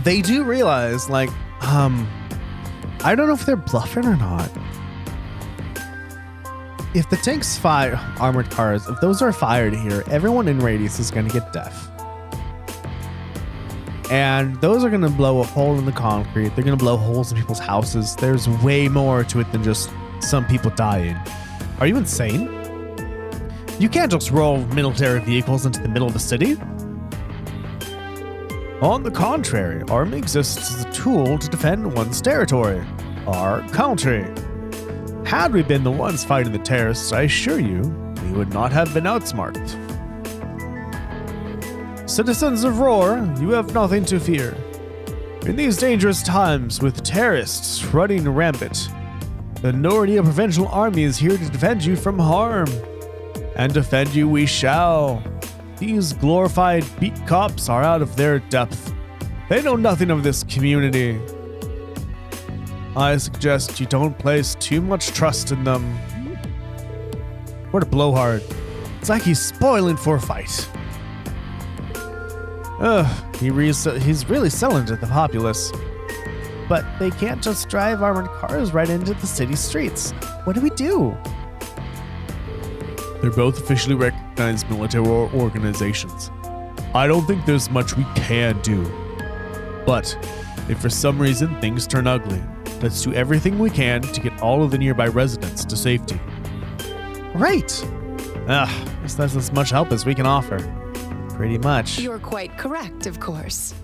A: they do realize, like, I don't know if they're bluffing or not. If the tanks fire armored cars, if those are fired here, everyone in radius is going to get deaf. And those are going to blow a hole in the concrete. They're going to blow holes in people's houses. There's way more to it than just some people dying. Are you insane? You can't just roll military vehicles into the middle of the city. On the contrary, army exists as a tool to defend one's territory, our country. Had we been the ones fighting the terrorists, I assure you, we would not have been outsmarted. Citizens of Roar, you have nothing to fear. In these dangerous times, with terrorists running rampant, the Nordia Provincial Army is here to defend you from harm. And defend you we shall. These glorified beat cops are out of their depth. They know nothing of this community. I suggest you don't place too much trust in them. What a blowhard. It's like he's spoiling for a fight. He's really selling to the populace. But they can't just drive armored cars right into the city streets. What do we do?
C: They're both officially recognized military organizations. I don't think there's much we can do. But if for some reason things turn ugly, let's do everything we can to get all of the nearby residents to safety.
A: Right. Guess that's as much help as we can offer. Pretty much.
F: You're quite correct, of course.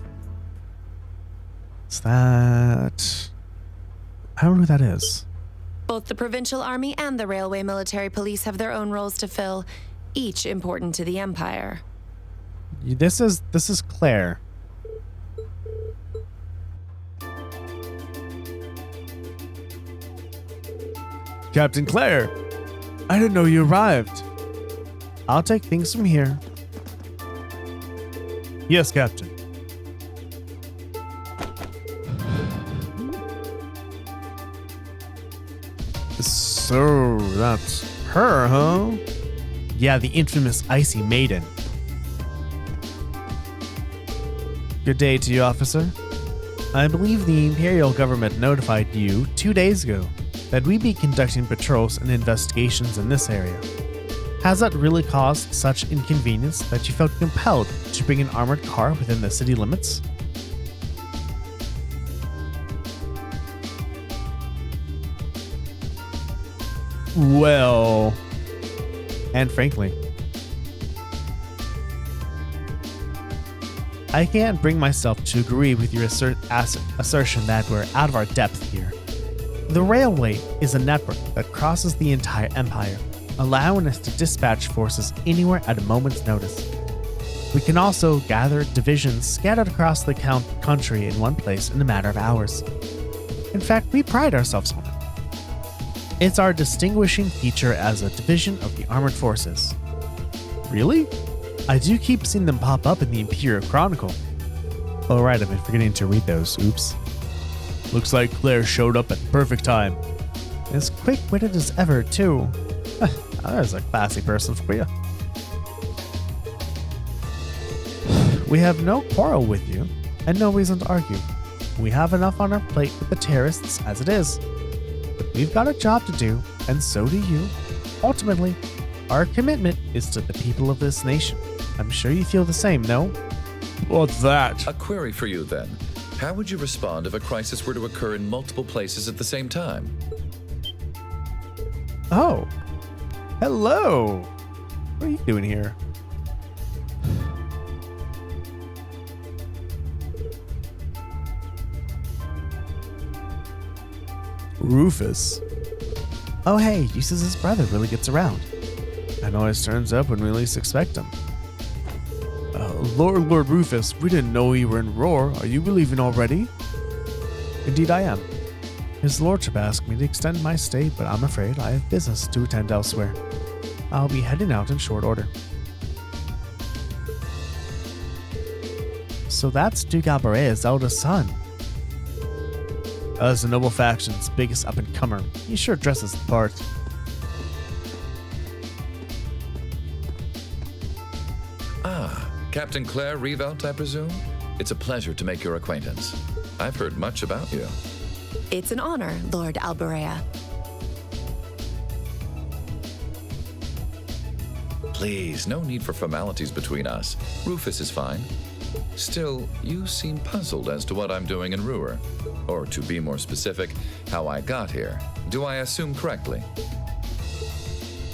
A: Is that... I don't know who that is.
F: Both the Provincial Army and the Railway Military Police have their own roles to fill, each important to the Empire.
A: This is Claire.
C: Captain Claire, I didn't know you arrived.
A: I'll take things from here.
C: Yes, Captain.
A: So, that's her, huh? Yeah, the infamous Icy Maiden. Good day to you, officer. I believe the Imperial government notified you 2 days ago that we'd be conducting patrols and investigations in this area. Has that really caused such inconvenience that you felt compelled to bring an armored car within the city limits? Well, and frankly, I can't bring myself to agree with your assertion that we're out of our depth here. The railway is a network that crosses the entire empire, allowing us to dispatch forces anywhere at a moment's notice. We can also gather divisions scattered across the country in one place in a matter of hours. In fact, we pride ourselves on it. It's our distinguishing feature as a division of the armored forces. Really? I do keep seeing them pop up in the Imperial Chronicle. Oh right, I've been forgetting to read those. Oops.
C: Looks like Claire showed up at the perfect time.
A: As quick-witted as ever, too. There's a classy person for you. We have no quarrel with you, and no reason to argue. We have enough on our plate with the terrorists as it is. But we've got a job to do, and so do you. Ultimately, our commitment is to the people of this nation. I'm sure you feel the same, no?
C: What's that?
G: A query for you, then. How would you respond if a crisis were to occur in multiple places at the same time?
A: Oh. Hello. What are you doing here?
C: Rufus.
A: Oh hey, Eustace's brother really gets around. And always turns up when we least expect him.
C: Lord Rufus, we didn't know you were in Roar. Are you leaving already?
A: Indeed I am. His lordship asked me to extend my stay, but I'm afraid I have business to attend elsewhere. I'll be heading out in short order. So that's Duke Albarea's eldest son.
C: As the noble faction's biggest up-and-comer, he sure dresses the part.
G: Ah, Captain Claire Revault, I presume? It's a pleasure to make your acquaintance. I've heard much about you.
F: It's an honor, Lord Alberea.
G: Please, no need for formalities between us. Rufus is fine. Still, you seem puzzled as to what I'm doing in Ruhr. Or to be more specific, how I got here. Do I assume correctly?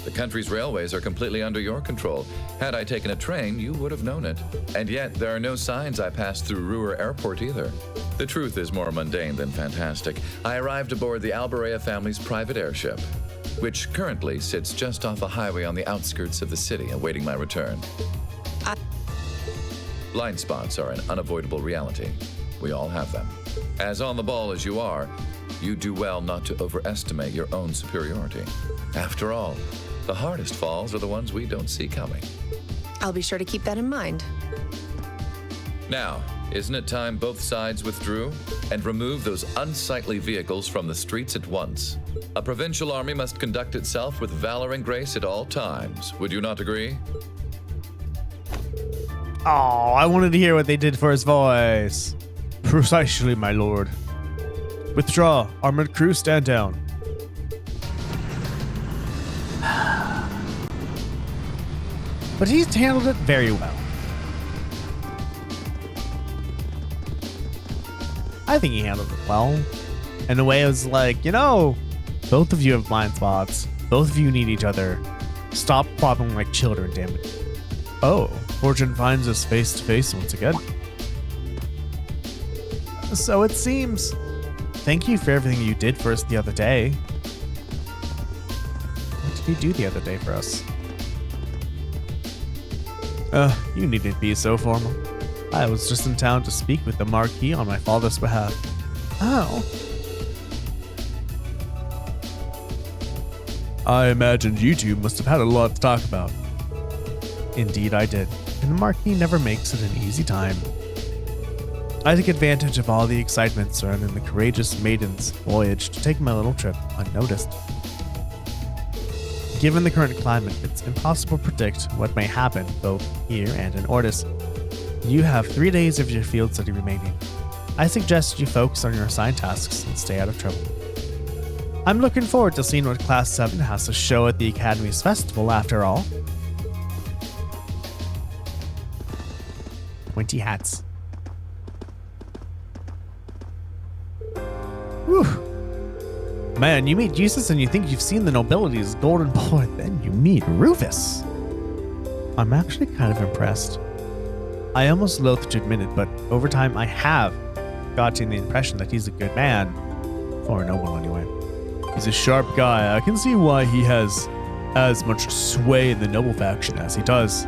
G: The country's railways are completely under your control. Had I taken a train, you would have known it. And yet, there are no signs I passed through Ruhr Airport either. The truth is more mundane than fantastic. I arrived aboard the Alberea family's private airship, which currently sits just off a highway on the outskirts of the city, awaiting my return. Blind spots are an unavoidable reality. We all have them. As on the ball as you are, you do well not to overestimate your own superiority. After all, the hardest falls are the ones we don't see coming.
F: I'll be sure to keep that in mind.
G: Now, isn't it time both sides withdrew and remove those unsightly vehicles from the streets at once? A provincial army must conduct itself with valor and grace at all times. Would you not agree?
A: Oh, I wanted to hear what they did for his voice. Precisely, my lord. Withdraw. Armored crew, stand down. But he's handled it very well. I think he handled it well. In a way, it was like, both of you have blind spots. Both of you need each other. Stop plopping like children, damn it. Oh, fortune finds us face to face once again. So it seems. Thank you for everything you did for us the other day. What did you do the other day for us? You needn't be so formal. I was just in town to speak with the Marquis on my father's behalf. Oh.
C: I imagined you two must have had a lot to talk about.
A: Indeed I did, and the Marquis never makes it an easy time. I took advantage of all the excitement surrounding the courageous maiden's voyage to take my little trip unnoticed. Given the current climate, it's impossible to predict what may happen both here and in Ortis. You have 3 days of your field study remaining. I suggest you focus on your assigned tasks and stay out of trouble. I'm looking forward to seeing what Class 7 has to show at the Academy's festival after all. 20 hats. Whew. Man, you meet Jesus and you think you've seen the nobility's golden boy, then you meet Rufus. I'm actually kind of impressed. I almost loathe to admit it, but over time I have gotten the impression that he's a good man. For a noble, anyway.
C: He's a sharp guy. I can see why he has as much sway in the noble faction as he does.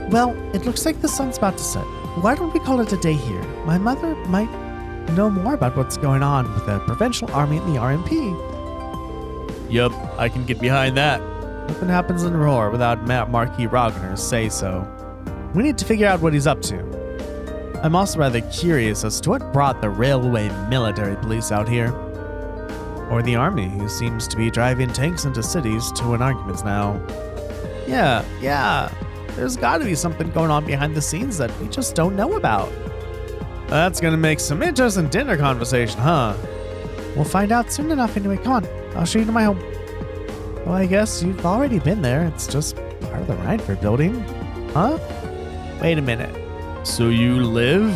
A: Well, it looks like the sun's about to set. Why don't we call it a day here? My mother might know more about what's going on with the Provincial Army and the RMP.
C: Yup, I can get behind that.
A: Nothing happens in Roar without Marquis Rogner's say so. We need to figure out what he's up to. I'm also rather curious as to what brought the railway military police out here. Or the army, who seems to be driving tanks into cities to win arguments now. Yeah. There's got to be something going on behind the scenes that we just don't know about. That's gonna make some interesting dinner conversation, huh? We'll find out soon enough anyway. Come on, I'll show you to my home. Well, I guess you've already been there. It's just part of the ride for building. Huh? Wait a minute.
C: So you live?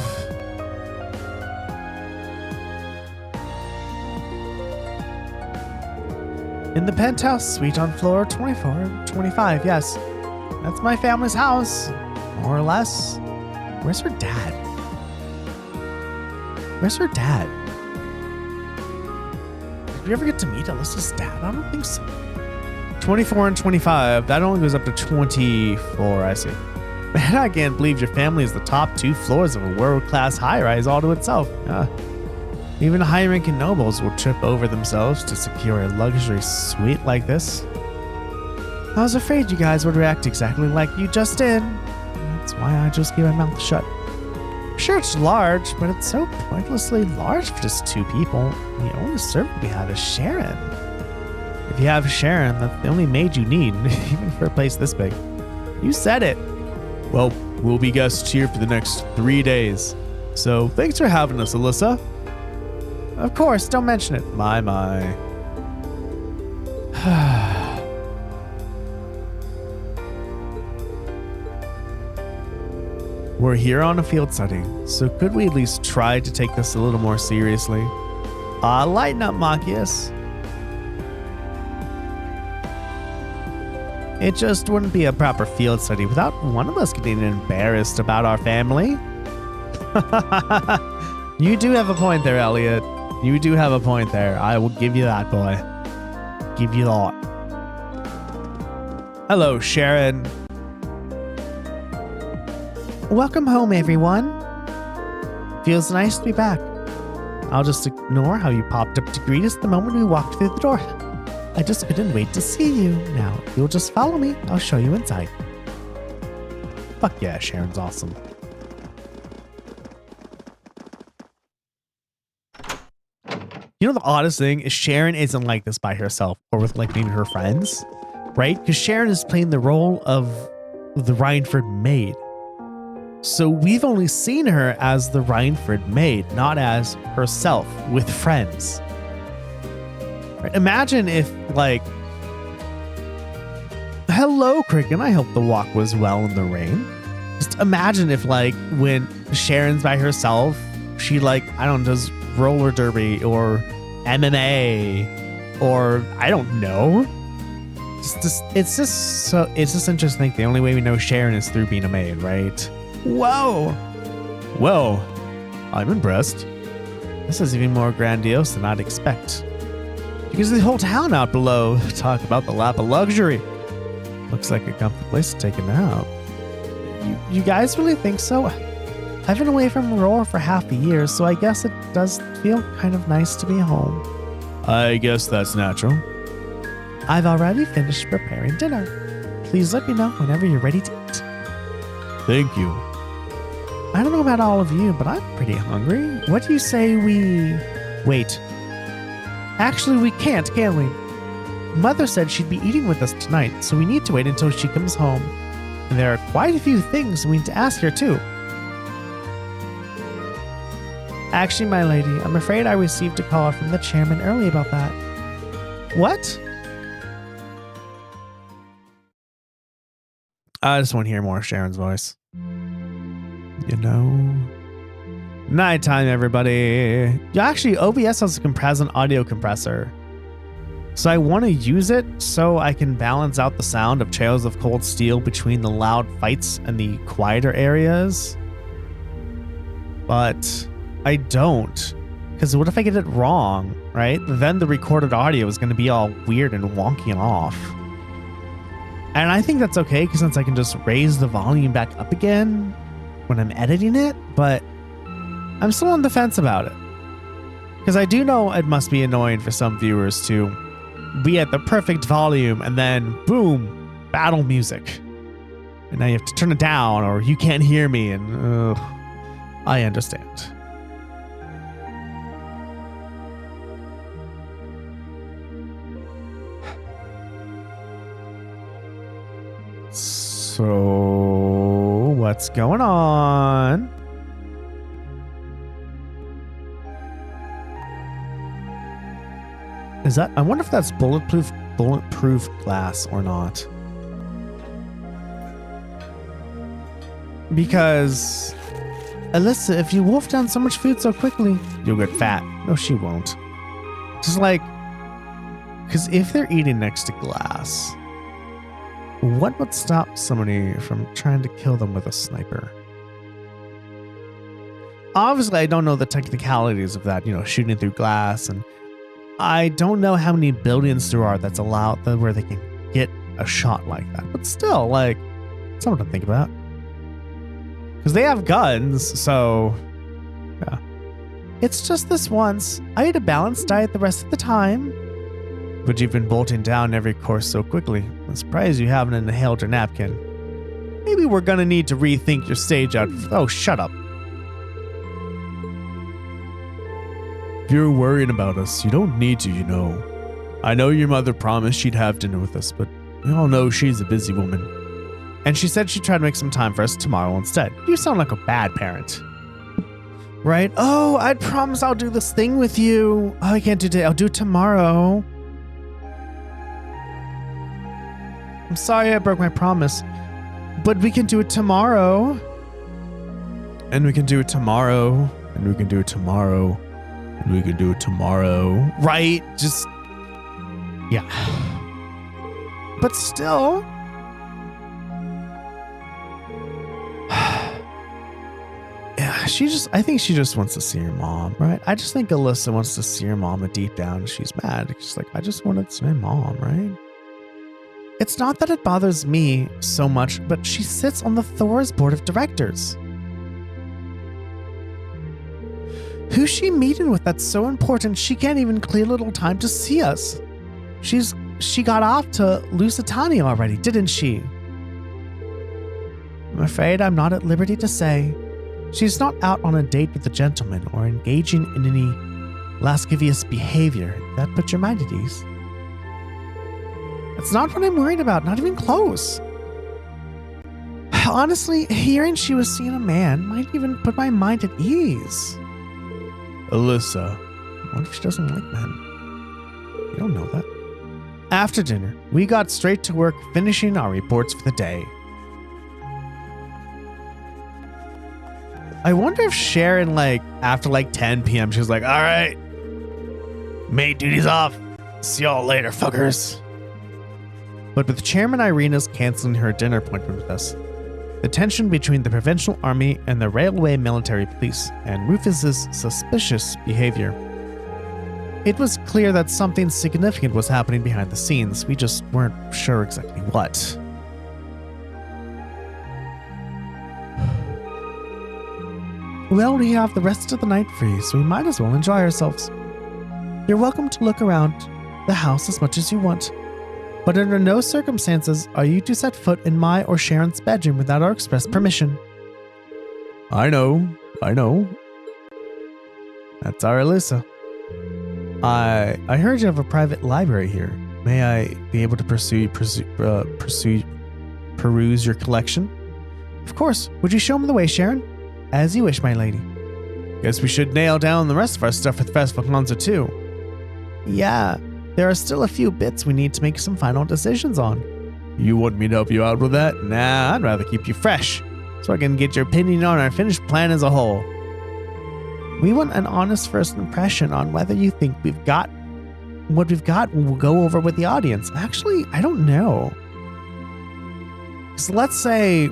A: In the penthouse suite on floor 24 and 25, yes. That's my family's house, more or less. Where's her dad? Where's her dad? Did we ever get to meet Alisa's dad? I don't think so. 24 and 25, that only goes up to 24, I see. Man, I can't believe your family is the top 2 floors of a world-class high-rise all to itself. Even high-ranking nobles will trip over themselves to secure a luxury suite like this. I was afraid you guys would react exactly like you just did. That's why I just keep my mouth shut. Sure, it's large, but it's so pointlessly large for just 2 people. The only servant we have is Sharon. If you have Sharon, that's the only maid you need, even for a place this big. You said it.
C: Well, we'll be guests here for the next 3 days. So thanks for having us, Alisa.
A: Of course, don't mention it.
C: My. We're here on a field study, so could we at least try to take this a little more seriously?
A: Lighten up, Machias. It just wouldn't be a proper field study without one of us getting embarrassed about our family. You do have a point there, Elliot. You do have a point there. I will give you that, boy. Give you that.
C: Hello, Sharon.
A: Welcome home, everyone. Feels nice to be back. I'll just ignore how you popped up to greet us the moment we walked through the door. I just couldn't wait to see you. Now, if you'll just follow me, I'll show you inside.
C: Fuck yeah, Sharon's awesome.
A: You know, the oddest thing is Sharon isn't like this by herself or with like maybe her friends, right? Because Sharon is playing the role of the Rhineford maid. So we've only seen her as the Rhineford maid, not as herself with friends. Right? Imagine if, like, hello, Cricket. I hope the walk was well in the rain. Just imagine if, like, when Sharon's by herself, she, like, I don't know, does roller derby or MMA or I don't know. It's just interesting. The only way we know Sharon is through being a maid, right? Whoa.
C: Well, I'm impressed.
A: This is even more grandiose than I'd expect. Because the whole town out below talk about the lap of luxury. Looks like a comfy place to take a nap. You guys really think so? I've been away from Roar for half a year, so I guess it does feel kind of nice to be home.
C: I guess that's natural.
A: I've already finished preparing dinner. Please let me know whenever you're ready to eat.
C: Thank you.
A: I don't know about all of you, but I'm pretty hungry. What do you say we... Wait. Actually, we can't, can we? Mother said she'd be eating with us tonight, so we need to wait until she comes home. And there are quite a few things we need to ask her, too. Actually, my lady, I'm afraid I received a call from the chairman early about that. What?
C: I just want to hear more of Sharon's voice.
A: You know... Nighttime, everybody. Yeah, actually, OBS has an audio compressor. So I want to use it so I can balance out the sound of Trails of Cold Steel between the loud fights and the quieter areas. But I don't. Because what if I get it wrong, right? Then the recorded audio is going to be all weird and wonky and off. And I think that's okay, because since I can just raise the volume back up again when I'm editing it, but I'm still on the fence about it. Because I do know it must be annoying for some viewers to be at the perfect volume and then, boom, battle music. And now you have to turn it down or you can't hear me and I understand. So, what's going on? Is that, I wonder if that's bulletproof glass or not. Because, Alisa, if you wolf down so much food so quickly, you'll get fat. No, she won't. Just like, because if they're eating next to glass, what would stop somebody from trying to kill them with a sniper? Obviously, I don't know the technicalities of that, shooting through glass, and I don't know how many buildings there are that's allowed where they can get a shot like that. But still, like, something to think about. Because they have guns, so yeah. It's just this once. I eat a balanced diet the rest of the time. But you've been bolting down every course so quickly. I'm surprised you haven't inhaled your napkin. Maybe we're gonna need to rethink your stage out. Oh, shut up.
C: If you're worrying about us, you don't need to, I know your mother promised she'd have dinner with us, but we all know she's a busy woman.
A: And she said she'd try to make some time for us tomorrow instead. You sound like a bad parent. Right? Oh, I promise I'll do this thing with you. Oh, I can't do today. I'll do it tomorrow. I'm sorry I broke my promise. But we can do it tomorrow. And we can do it tomorrow. And we can do it tomorrow. And we can do it tomorrow. Right? Just... yeah. But still... yeah, I think she just wants to see her mom, right? I just think Alisa wants to see her mom, and deep down she's mad. She's like, I just wanted to see my mom, right? It's not that it bothers me so much, but she sits on the Thor's board of directors. Who's she meeting with that's so important she can't even clear a little time to see us? She got off to Lusitania already, didn't she? I'm afraid I'm not at liberty to say. She's not out on a date with a gentleman or engaging in any lascivious behavior. That puts your mind at ease. It's not what I'm worried about, not even close. Honestly, hearing she was seeing a man might even put my mind at ease. Alisa, what if she doesn't like men? You don't know that. After dinner, we got straight to work finishing our reports for the day. I wonder if Sharon, after 10 p.m., she was like, all right, maid duty's off. See y'all later, fuckers. But with Chairman Irina's canceling her dinner appointment with us, the tension between the Provincial Army and the Railway Military Police, and Rufus's suspicious behavior, it was clear that something significant was happening behind the scenes. We just weren't sure exactly what. Well, we have the rest of the night free, so we might as well enjoy ourselves. You're welcome to look around the house as much as you want, but under no circumstances are you to set foot in my or Sharon's bedroom without our express permission. I know. That's our Alisa. I heard you have a private library here. May I be able to peruse your collection? Of course. Would you show me the way, Sharon? As you wish, my lady. Guess we should nail down the rest of our stuff with Festival Concert too. Yeah, there are still a few bits we need to make some final decisions on. You want me to help you out with that? Nah, I'd rather keep you fresh, so I can get your opinion on our finished plan as a whole. We want an honest first impression on whether you think we've got what we've got. We'll go over with the audience. Actually, I don't know. So let's say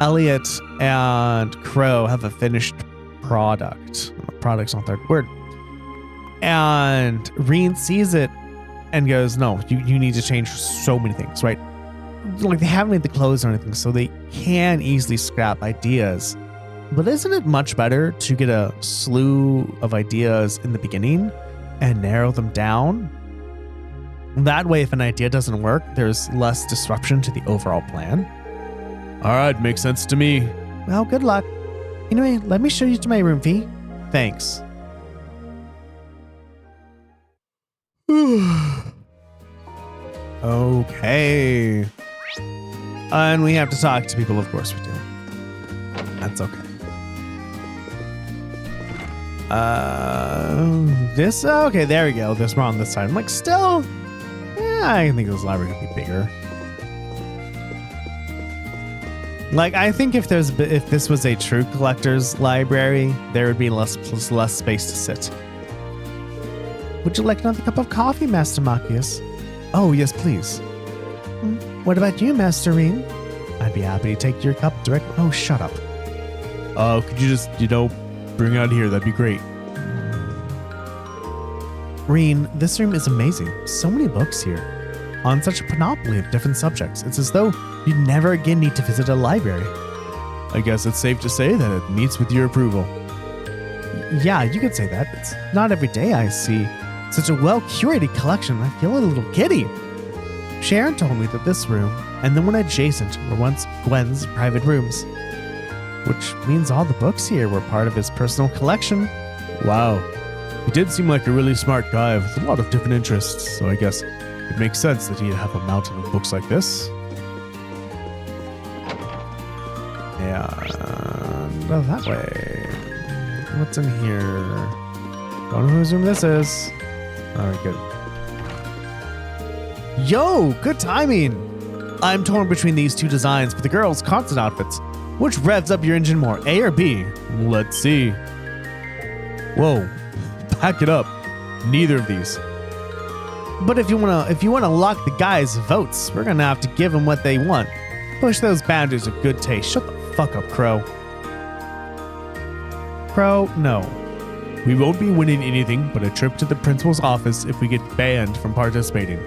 A: Elliot and Crow have a finished product. Product's not the right word. And Reen sees it and goes, no, you need to change so many things, right? They haven't made the clothes or anything, so they can easily scrap ideas. But isn't it much better to get a slew of ideas in the beginning and narrow them down? That way, if an idea doesn't work, there's less disruption to the overall plan. All right, makes sense to me. Well, good luck. Anyway, let me show you to my room, V. Thanks. Okay. And we have to talk to people, of course we do. That's okay. Okay, there we go. This we're on this side. I'm like, still, I think this library could be bigger. I think if this was a true collector's library, there would be less space to sit. Would you like another cup of coffee, Master Machias? Oh, yes, please. What about you, Master Reen? I'd be happy to take your cup directly. Oh, shut up. Could you just, bring it out here? That'd be great. Reen, this room is amazing. So many books here. On such a panoply of different subjects. It's as though you never again need to visit a library. I guess it's safe to say that it meets with your approval. Yeah, you could say that. It's not every day I see such a well-curated collection. I feel a little giddy. Sharon told me that this room and the one adjacent were once Gwen's private rooms, which means all the books here were part of his personal collection. Wow. He did seem like a really smart guy with a lot of different interests, so I guess it makes sense that he'd have a mountain of books like this. And that way. What's in here? Don't know whose room this is. Alright, good. Yo, good timing! I'm torn between these two designs for the girls' concert outfits. Which revs up your engine more, A or B? Let's see. Whoa, back it up. Neither of these. But if you wanna lock the guys' votes, we're gonna have to give them what they want. Push those boundaries of good taste. Shut the fuck up, Crow. Crow, no. We won't be winning anything but a trip to the principal's office if we get banned from participating.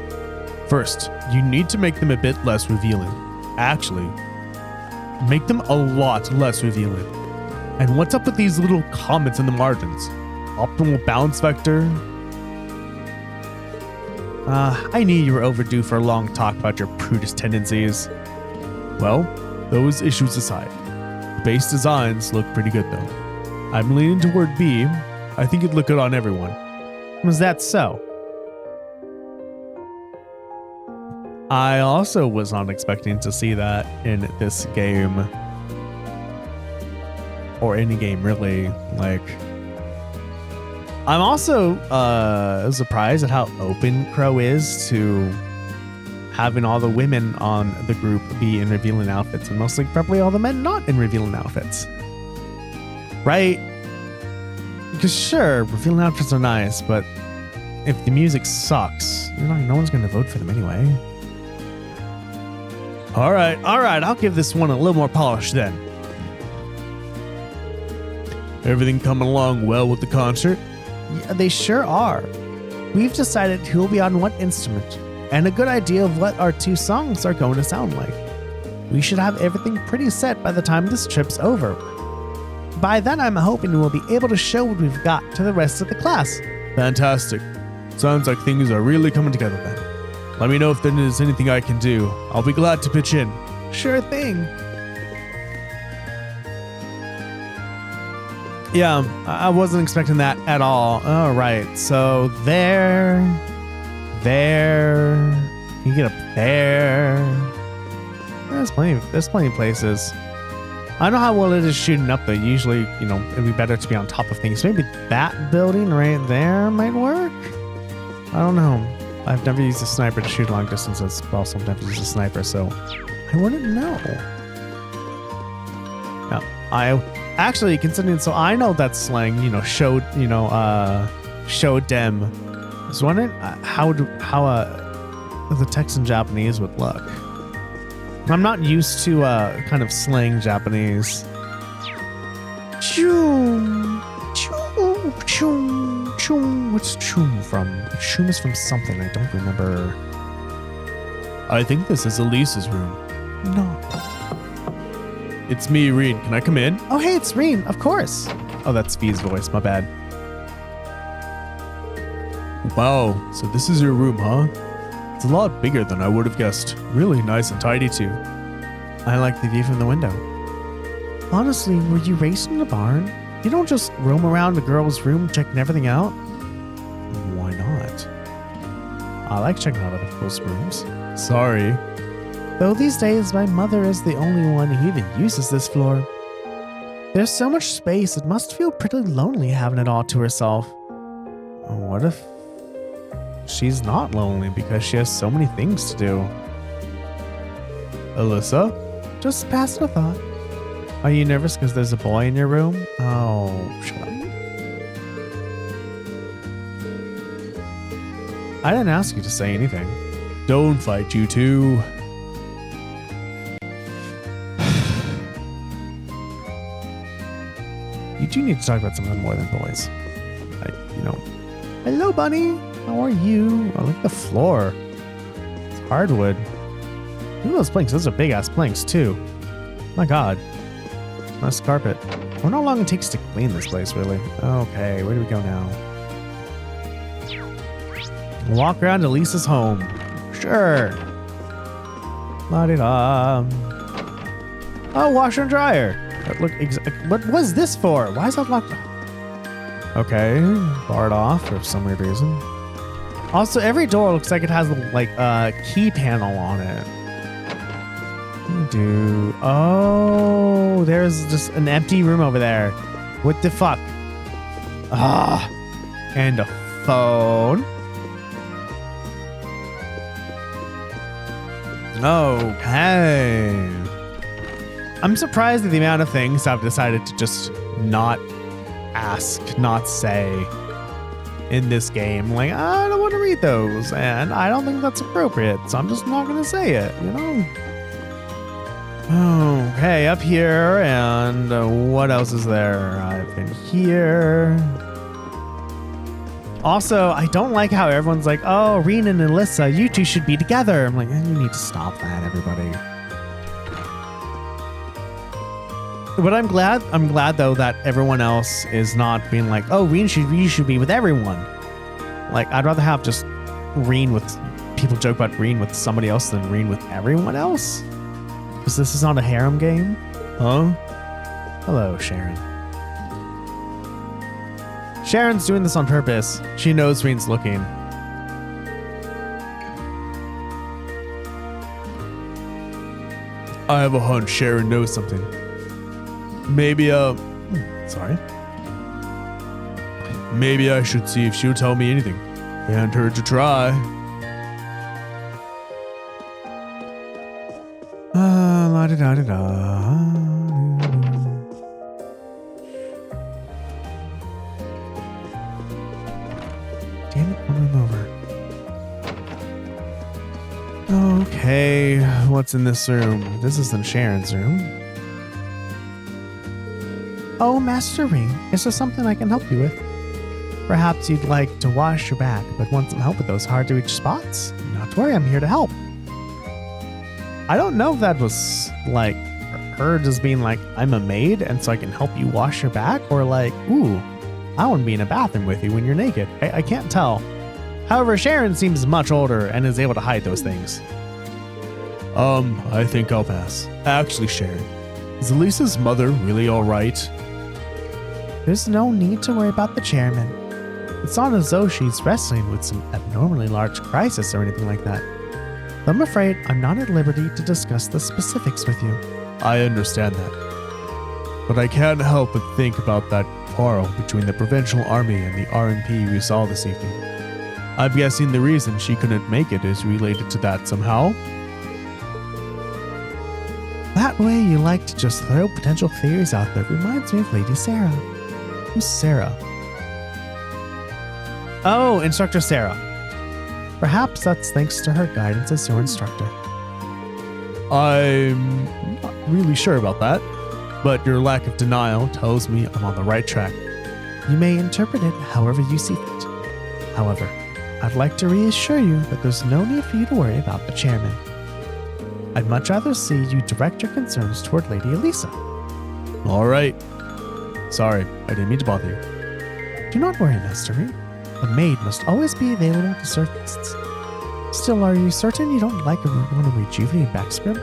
A: First, you need to make them a bit less revealing. Actually, make them a lot less revealing. And what's up with these little comments in the margins? Optimal balance vector? I knew you were overdue for a long talk about your prudish tendencies. Well, those issues aside, the base designs look pretty good though. I'm leaning toward B. I think it'd look good on everyone. Was that so? I also was not expecting to see that in this game. Or any game, really. Like, I'm also surprised at how open Crow is to having all the women on the group be in revealing outfits, and mostly probably all the men not in revealing outfits. Right? Because sure, revealing outfits are nice, but if the music sucks, no one's going to vote for them anyway. All right, I'll give this one a little more polish then. Everything coming along well with the concert? Yeah, they sure are. We've decided who'll be on what instrument, and a good idea of what our two songs are going to sound like. We should have everything pretty set by the time this trip's over. By then, I'm hoping we'll be able to show what we've got to the rest of the class. Fantastic. Sounds like things are really coming together then. Let me know if there is anything I can do. I'll be glad to pitch in. Sure thing. Yeah, I wasn't expecting that at all. All right, so there. You get up there. There's plenty of places. I don't know how well it is shooting up though. Usually, it'd be better to be on top of things. Maybe that building right there might work. I don't know. I've never used a sniper to shoot long distances. Also, I've never used a sniper, so I wouldn't know. No, I actually considering. So I know that slang. Show dem. I was wondering how the text in Japanese would look. I'm not used to kind of slang Japanese. Choom, choom, choom, choom. What's choom from? Choom is from something. I don't remember. I think this is Alisa's room. No. It's me, Reen. Can I come in? Oh, hey, it's Reen. Of course. Oh, that's V's voice. My bad. Wow. So this is your room, huh? It's a lot bigger than I would have guessed. Really nice and tidy too. I like the view from the window. Honestly, were you raised in a barn? You don't just roam around the girl's room checking everything out? Why not? I like checking out other people's rooms. Sorry. Though these days my mother is the only one who even uses this floor. There's so much space, it must feel pretty lonely having it all to herself. What if she's not lonely because she has so many things to do? Alisa? Just passing a thought. Are you nervous because there's a boy in your room? Oh, shut up. I didn't ask you to say anything. Don't fight, you two. You do need to talk about something more than boys. Hello, bunny. How are you? I like the floor. It's hardwood. Look at those planks. Those are big ass planks too. My God. Nice carpet. I wonder how long it takes to clean this place, really. Okay, where do we go now? Walk around to Lisa's home. Sure. La-di-da. Oh, washer and dryer. What was this for? Why is that locked? Okay, barred off for some weird reason. Also, every door looks like it has a key panel on it. Oh, there's just an empty room over there. What the fuck? Ah, and a phone. Okay. I'm surprised at the amount of things I've decided to just not ask, not say in this game. Like, I don't want to read those, and I don't think that's appropriate, so I'm just not going to say it, you know? Okay, up here, and what else is there? I've been here. Also, I don't like how everyone's like, oh, Reen and Alisa, you two should be together. I'm like, you need to stop that, everybody. But I'm glad though that everyone else is not being like, oh, Reen should be with everyone. Like, I'd rather have just Reen with, people joke about Reen with somebody else than Reen with everyone else. Because this is not a harem game. Huh? Hello, Sharon. Sharon's doing this on purpose. She knows Reen's looking.
C: I have a hunch Sharon knows something. Maybe, sorry. Maybe I should see if she'll tell me anything. Can't hurt to try.
A: La-da-da-da-da. Damn it, one over. Okay, what's in this room? This isn't Sharon's room. Oh, Master Ring, is there something I can help you with? Perhaps you'd like to wash your back, but want some help with those hard-to-reach spots? Not to worry, I'm here to help. I don't know if that was, like, her just being like, I'm a maid, and so I can help you wash your back, or like, ooh, I want to be in a bathroom with you when you're naked. I can't tell. However, Sharon seems much older and is able to hide those things.
C: I think I'll pass. Actually, Sharon, is Alisa's mother really all right?
A: There's no need to worry about the chairman. It's not as though she's wrestling with some abnormally large crisis or anything like that. I'm afraid I'm not at liberty to discuss the specifics with you.
C: I understand that. But I can't help but think about that quarrel between the Provincial Army and the RMP we saw this evening. I'm guessing the reason she couldn't make it is related to that somehow.
A: That way you like to just throw potential theories out there reminds me of Lady Sarah. Who's Sarah? Oh, Instructor Sarah. Perhaps that's thanks to her guidance as your instructor.
C: I'm not really sure about that, but your lack of denial tells me I'm on the right track.
A: You may interpret it however you see fit. However, I'd like to reassure you that there's no need for you to worry about the chairman. I'd much rather see you direct your concerns toward Lady Alisa.
C: All right. Sorry, I didn't mean to bother you.
A: Do not worry, Master Reed. A maid must always be available to serve guests. Still, are you certain you don't like a rejuvenated back scrub?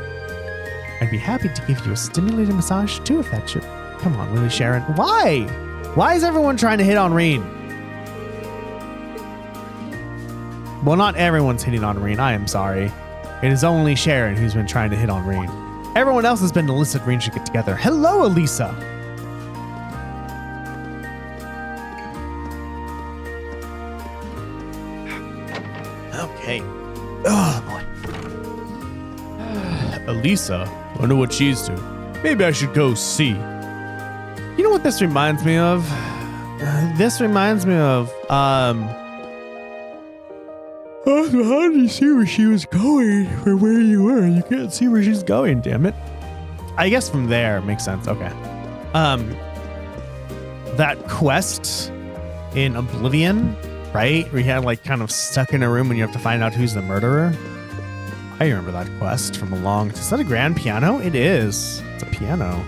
A: I'd be happy to give you a stimulating massage too if that's your... Come on, really, Sharon. Why? Why is everyone trying to hit on Reen? Well, not everyone's hitting on Reen. I am sorry. It is only Sharon who's been trying to hit on Reen. Everyone else has been Alisa and Reen should get together. Hello, Alisa. Okay. Oh, boy.
C: Alisa, wonder what she's doing. Maybe I should go see.
A: You know what this reminds me of? This reminds me of,
C: How did you see where she was going from where you were? You can't see where she's going, damn it.
A: I guess from there makes sense. Okay. That quest in Oblivion, right? Where you had like kind of stuck in a room and you have to find out who's the murderer. I remember that quest from a long... Is that a grand piano? It is. It's a piano.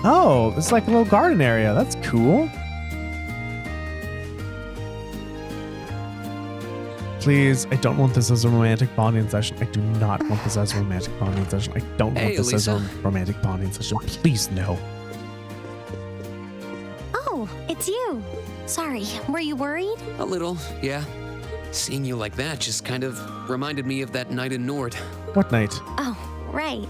A: Oh, it's like a little garden area. That's cool. Please, I don't want this as a romantic bonding session. I do not want this as a romantic bonding session. I don't want this as a romantic bonding session. Please, no.
B: Oh, it's you. Sorry, were you worried?
E: A little, yeah.
H: Seeing you like that just kind of reminded me of that night in Nord.
A: What night?
B: Oh, right.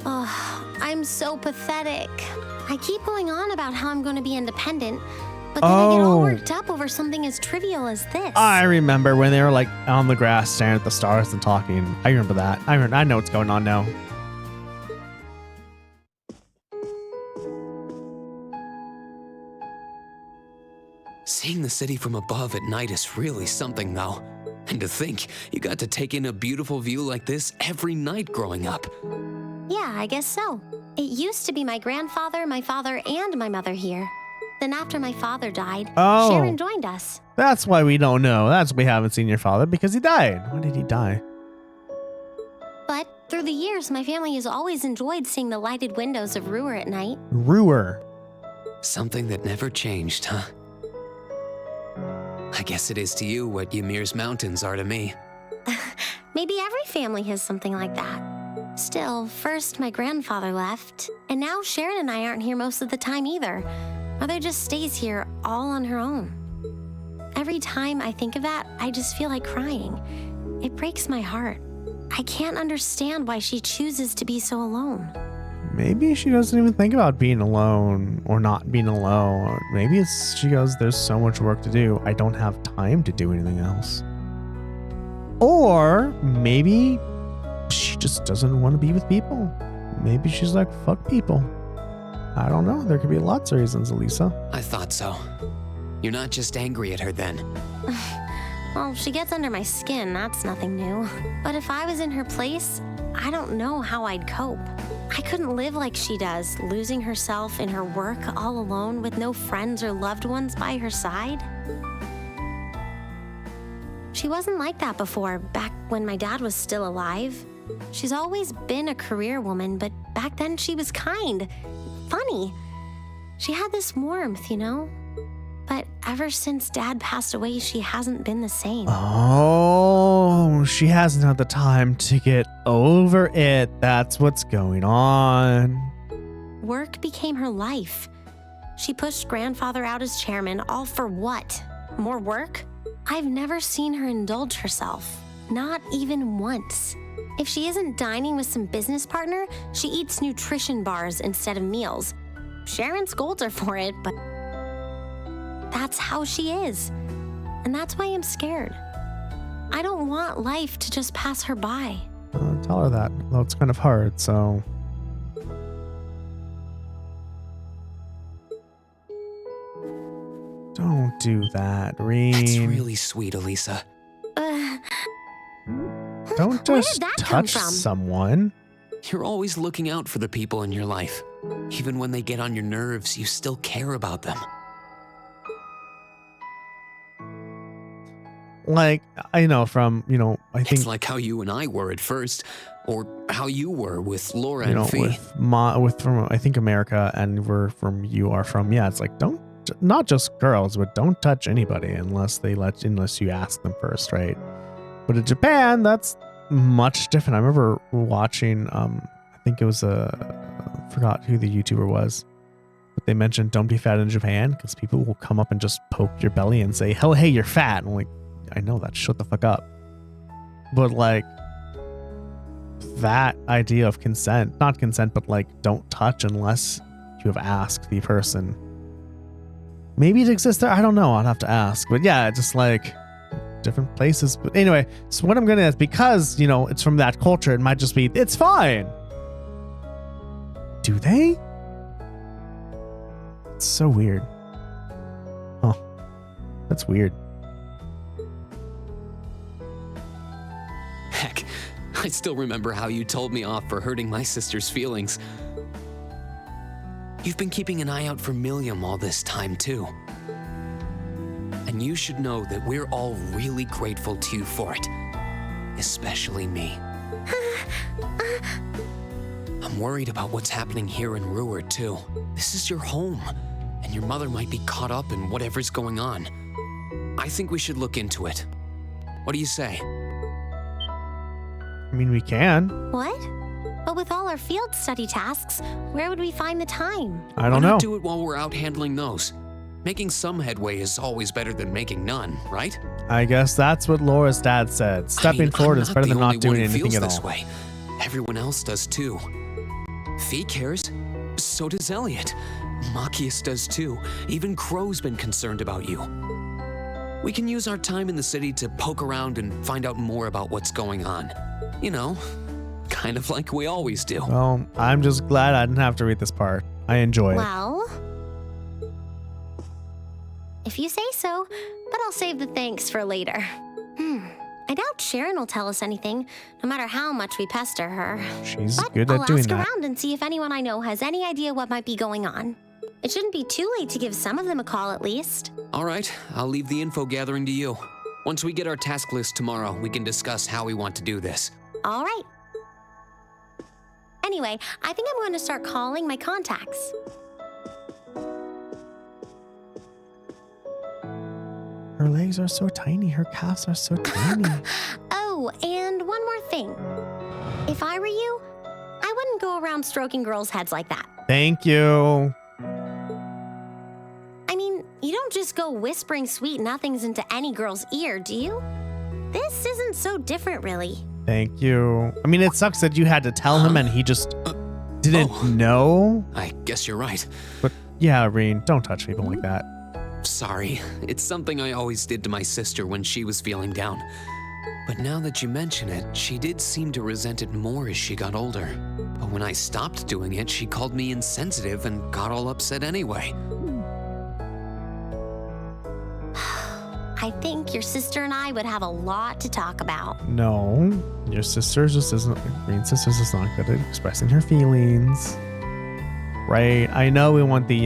B: Oh, I'm so pathetic. I keep going on about how I'm going to be independent, but then I get all worked up over something as trivial as this.
A: I remember when they were like on the grass staring at the stars and talking. I remember that. I know what's going on now.
H: Seeing the city from above at night is really something, though. And to think, you got to take in a beautiful view like this every night growing up.
B: Yeah, I guess so. It used to be my grandfather, my father, and my mother here. Then after my father died,
A: Oh.
B: Sharon joined us.
A: That's why we don't know. That's why we haven't seen your father, because he died. Why did he die?
B: But through the years, my family has always enjoyed seeing the lighted windows of Ruhr at night.
A: Ruhr.
H: Something that never changed, huh? I guess it is to you what Ymir's mountains are to me.
B: Maybe every family has something like that. Still, first my grandfather left, and now Sharon and I aren't here most of the time either. Mother just stays here all on her own. Every time I think of that, I just feel like crying. It breaks my heart. I can't understand why she chooses to be so alone.
A: Maybe she doesn't even think about being alone or not being alone. Or maybe she goes, there's so much work to do. I don't have time to do anything else. Or maybe she just doesn't want to be with people. Maybe she's like, fuck people. I don't know. There could be lots of reasons, Alisa.
H: I thought so. You're not just angry at her then.
B: Well, she gets under my skin, that's nothing new. But if I was in her place, I don't know how I'd cope. I couldn't live like she does, losing herself in her work all alone with no friends or loved ones by her side. She wasn't like that before, back when my dad was still alive. She's always been a career woman, but back then she was kind, funny. She had this warmth, you know? But ever since Dad passed away, she hasn't been the same.
A: Oh, she hasn't had the time to get over it. That's what's going on.
B: Work became her life. She pushed grandfather out as chairman, all for what? More work? I've never seen her indulge herself. Not even once. If she isn't dining with some business partner, she eats nutrition bars instead of meals. Sharon scolds her for it, but that's how she is. And that's why I'm scared. I don't want life to just pass her by.
A: Tell her that. Though it's kind of hard, so. Don't do that, Reem.
H: That's really sweet, Alisa.
A: Don't
B: Where
A: just
B: did that come
A: touch
B: from?
A: someone.
H: You're always looking out for the people in your life. Even when they get on your nerves, you still care about them.
A: Like, I know from, I think,
H: It's like how you and I were at first, or how you were with Laura
A: you know,
H: and Fee.
A: with from, I think America and you are from, yeah, it's like, not just girls, but don't touch anybody unless you ask them first, right? But in Japan, that's much different. I remember watching, I think it was forgot who the YouTuber was, but they mentioned don't be fat in Japan because people will come up and just poke your belly and say, oh, hey, you're fat. And I'm like, I know that. Shut the fuck up. But like that idea of consent, not consent, but like don't touch unless you have asked the person. Maybe it exists there. I don't know. I'll have to ask. But yeah, just like different places. But anyway, so what I'm going to ask, because, it's from that culture, it might just be, it's fine. Do they? It's so weird. Huh. That's weird.
H: Heck, I still remember how you told me off for hurting my sister's feelings. You've been keeping an eye out for Milliam all this time, too. And you should know that we're all really grateful to you for it. Especially me. I'm worried about what's happening here in Ruhr, too. This is your home, and your mother might be caught up in whatever's going on. I think we should look into it. What do you say?
A: I mean, we can.
B: What? But with all our field study tasks, where would we find the time?
A: I
H: Why
A: don't
H: not
A: know.
H: do it while we're out handling those? Making some headway is always better than making none, right?
A: I guess that's what Laura's dad said. Stepping forward
H: I'm
A: is better
H: the
A: than
H: only
A: not doing
H: one who
A: anything
H: feels
A: at
H: this
A: all.
H: way. Everyone else does too. Fee cares. So does Elliot. Machias does too. Even Crow's been concerned about you. We can use our time in the city to poke around and find out more about what's going on. You know, kind of like we always do.
A: Well, I'm just glad I didn't have to read this part. I enjoy it.
B: Well, if you say so, but I'll save the thanks for later. I doubt Sharon will tell us anything, no matter how much we pester her.
A: She's
B: But
A: good
B: I'll
A: at doing
B: ask
A: that.
B: around and see if anyone I know has any idea what might be going on. It shouldn't be too late to give some of them a call at least.
H: All right, I'll leave the info gathering to you. Once we get our task list tomorrow, we can discuss how we want to do this.
B: All right. Anyway, I think I'm going to start calling my contacts.
A: Her legs are so tiny. Her calves are so tiny.
B: Oh, and one more thing. If I were you, I wouldn't go around stroking girls' heads like that.
A: Thank you.
B: I mean, you don't just go whispering sweet nothings into any girl's ear, do you? This isn't so different, really.
A: Thank you. I mean, it sucks that you had to tell him and he just didn't know.
H: I guess you're right.
A: But yeah, Reen, don't touch people like that.
H: Sorry, it's something I always did to my sister when she was feeling down. But now that you mention it, she did seem to resent it more as she got older. But when I stopped doing it, she called me insensitive and got all upset anyway.
B: I think your sister and I would have a lot to talk about.
A: No, your sister just isn't. Reen's sister is not good at expressing her feelings. Right? I know we want the,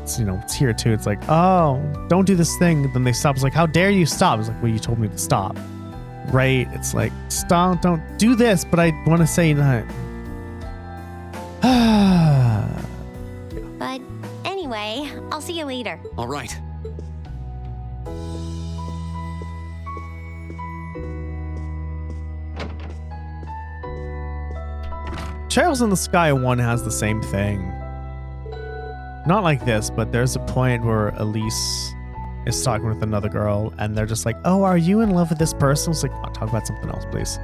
A: it's here too. It's like, oh, don't do this thing. Then they stop. It's like, how dare you stop? It's like, well, you told me to stop. Right? It's like, stop, don't do this, but I want to say that.
B: But anyway, I'll see you later.
H: All right.
A: Trails in the Sky 1 has the same thing. Not like this, but there's a point where Elise is talking with another girl and they're just like, oh, are you in love with this person? It's like, oh, talk about something else, please.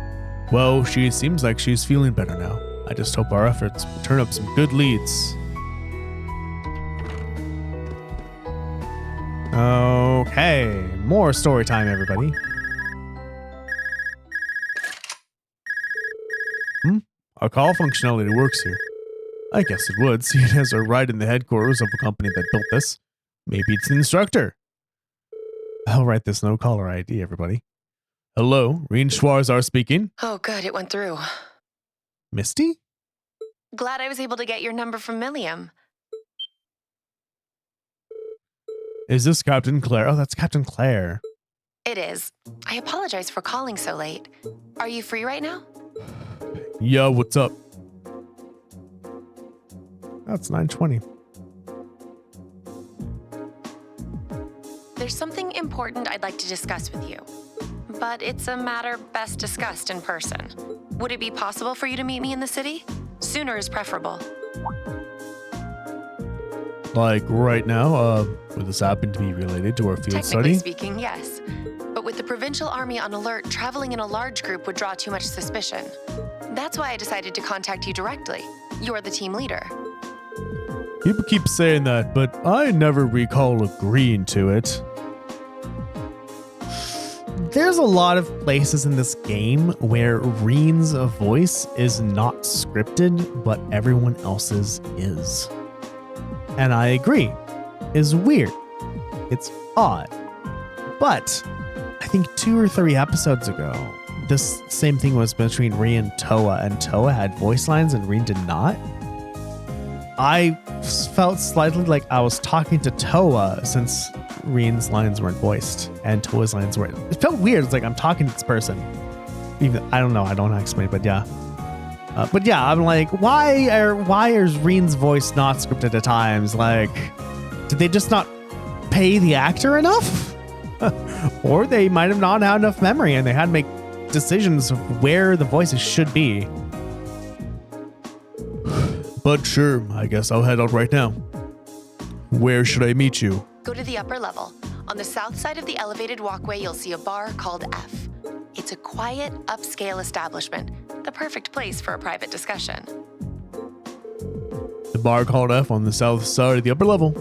A: Well, she seems like she's feeling better now. I just hope our efforts turn up some good leads. Okay, more story time, everybody. Our call functionality works here. I guess it would, seeing as we're right in the headquarters of a company that built this. Maybe it's the instructor. I'll write this no caller ID, everybody. Hello, Reen Schwarzar speaking.
F: Oh, good, it went through.
A: Misty?
F: Glad I was able to get your number from Linium.
C: Is this Captain Claire?
A: Oh, that's Captain Claire.
F: It is. I apologize for calling so late. Are you free right now?
C: Yeah, what's up?
A: That's 9:20.
F: There's something important I'd like to discuss with you, but it's a matter best discussed in person. Would it be possible for you to meet me in the city? Sooner is preferable.
C: Like right now, would this happen to be related to our field
F: Technically
C: study?
F: speaking, yes. But with the Provincial Army on alert, traveling in a large group would draw too much suspicion. That's why I decided to contact you directly. You're the team leader.
C: People keep saying that, but I never recall agreeing to it.
A: There's a lot of places in this game where Reen's voice is not scripted, but everyone else's is. And I agree. It's weird. It's odd. But I think 2 or 3 episodes ago, this same thing was between Reen and Toa had voice lines and Reen did not. I felt slightly like I was talking to Toa since Reen's lines weren't voiced and Toa's lines weren't. It felt weird. It's like I'm talking to this person. Even I don't know. I don't know how to explain it, but yeah. I'm like, why is Reen's voice not scripted at times? Like, did they just not pay the actor enough? Or they might have not had enough memory and they had to make decisions of where the voices should be.
C: But sure, I guess I'll head out right now. Where should I meet you?
F: Go to the upper level. On the south side of the elevated walkway, you'll see a bar called F. It's a quiet, upscale establishment, the perfect place for a private discussion.
C: The bar called F on the south side of the upper level.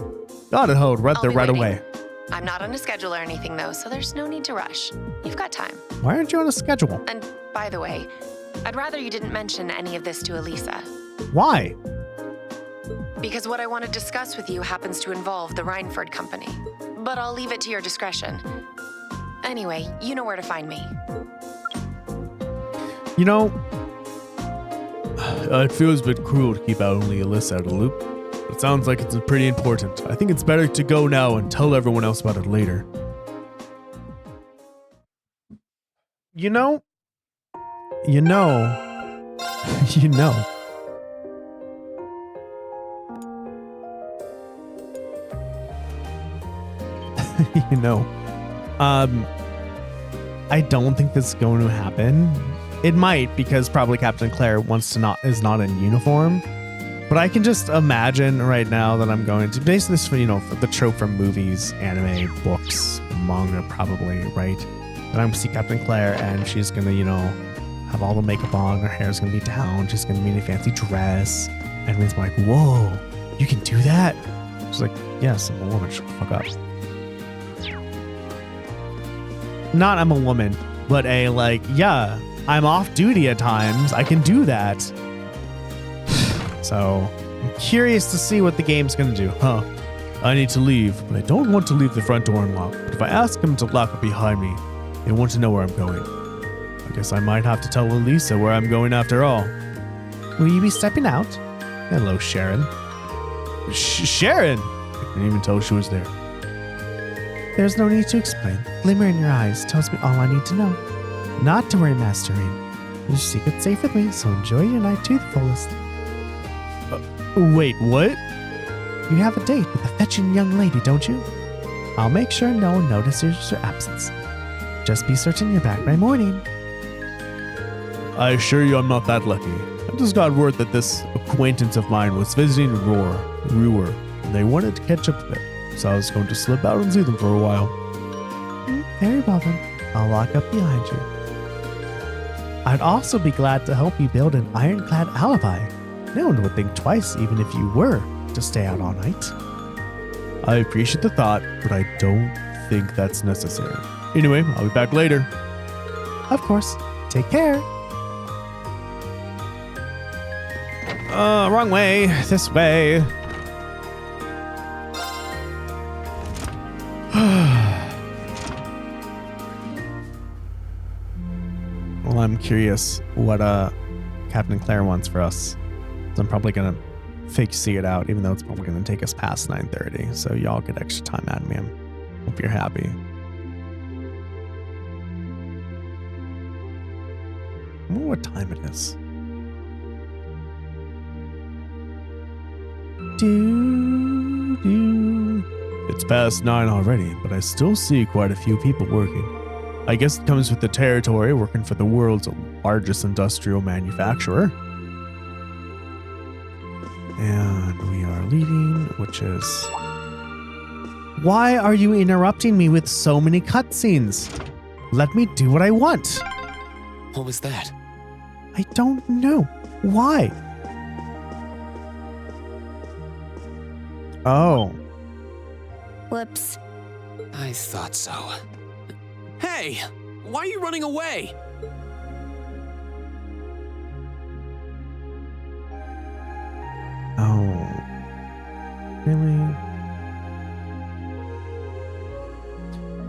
C: Got it, hold right
F: I'll
C: there
F: be
C: right
F: waiting.
C: away.
F: I'm not on a schedule or anything, though, so there's no need to rush. You've got time.
C: Why aren't you on a schedule?
F: And by the way, I'd rather you didn't mention any of this to Alisa,
C: Why?
F: because what I want to discuss with you happens to involve the Rhineford Company. But I'll leave it to your discretion. Anyway, you know where to find me.
C: You know, it feels a bit cruel to keep out only Alisa out of the loop. But it sounds like it's pretty important. I think it's better to go now and tell everyone else about it later. You know. You know. I don't think this is going to happen. It might, because probably Captain Claire is not in uniform. But I can just imagine right now that I'm going to base this for the trope from movies, anime, books, manga, probably, right? And I'm gonna see Captain Claire, and she's gonna, have all the makeup on. Her hair's gonna be down. She's gonna be in a fancy dress. And everyone's like, "Whoa, you can do that?" She's like, "Yes, I'm a woman. Shut the fuck up." Not I'm a woman, but yeah, I'm off duty at times. I can do that. So, I'm curious to see what the game's gonna do. I need to leave, but I don't want to leave the front door unlocked. But if I ask him to lock it behind me, they want to know where I'm going. I guess I might have to tell Alisa where I'm going after all. Will you be stepping out? Hello, Sharon. Sharon! I couldn't even tell she was there. There's no need to explain. Glimmer in your eyes tells me all I need to know. Not to worry, Master Rain. Your secret's safe with me, so enjoy your night to the fullest. Wait, what? You have a date with a fetching young lady, don't you? I'll make sure no one notices your absence. Just be certain you're back by morning. I assure you I'm not that lucky. I just got word that this acquaintance of mine was visiting Ruhr, and they wanted to catch up a bit, so I was going to slip out and see them for a while. Very well then, I'll lock up behind you. I'd also be glad to help you build an ironclad alibi. No one would think twice even if you were to stay out all night. I appreciate the thought, but I don't think that's necessary. Anyway, I'll be back later. Of course. Take care. Wrong way. This way. Well, I'm curious what Captain Claire wants for us. So I'm probably gonna fake see it out, even though it's probably gonna take us past 9:30. So y'all get extra time out of me. Hope you're happy. I wonder what time it is. It's past 9 already, but I still see quite a few people working. I guess it comes with the territory, working for the world's largest industrial manufacturer. And we are leaving, which is... Why are you interrupting me with so many cutscenes? Let me do what I want.
H: What was that?
C: I don't know. Why? Oh.
B: Whoops.
H: I thought so. Hey! Why are you running away?
C: Oh. Really?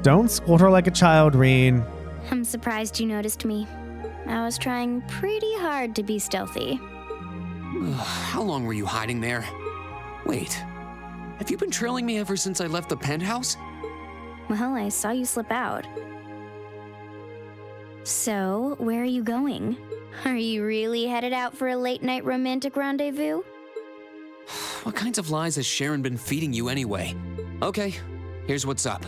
C: Don't scold her like a child, Reen.
I: I'm surprised you noticed me. I was trying pretty hard to be stealthy.
H: How long were you hiding there? Wait, have you been trailing me ever since I left the penthouse?
I: Well, I saw you slip out. So, where are you going? Are you really headed out for a late-night romantic rendezvous?
H: What kinds of lies has Sharon been feeding you anyway? Okay, here's what's up.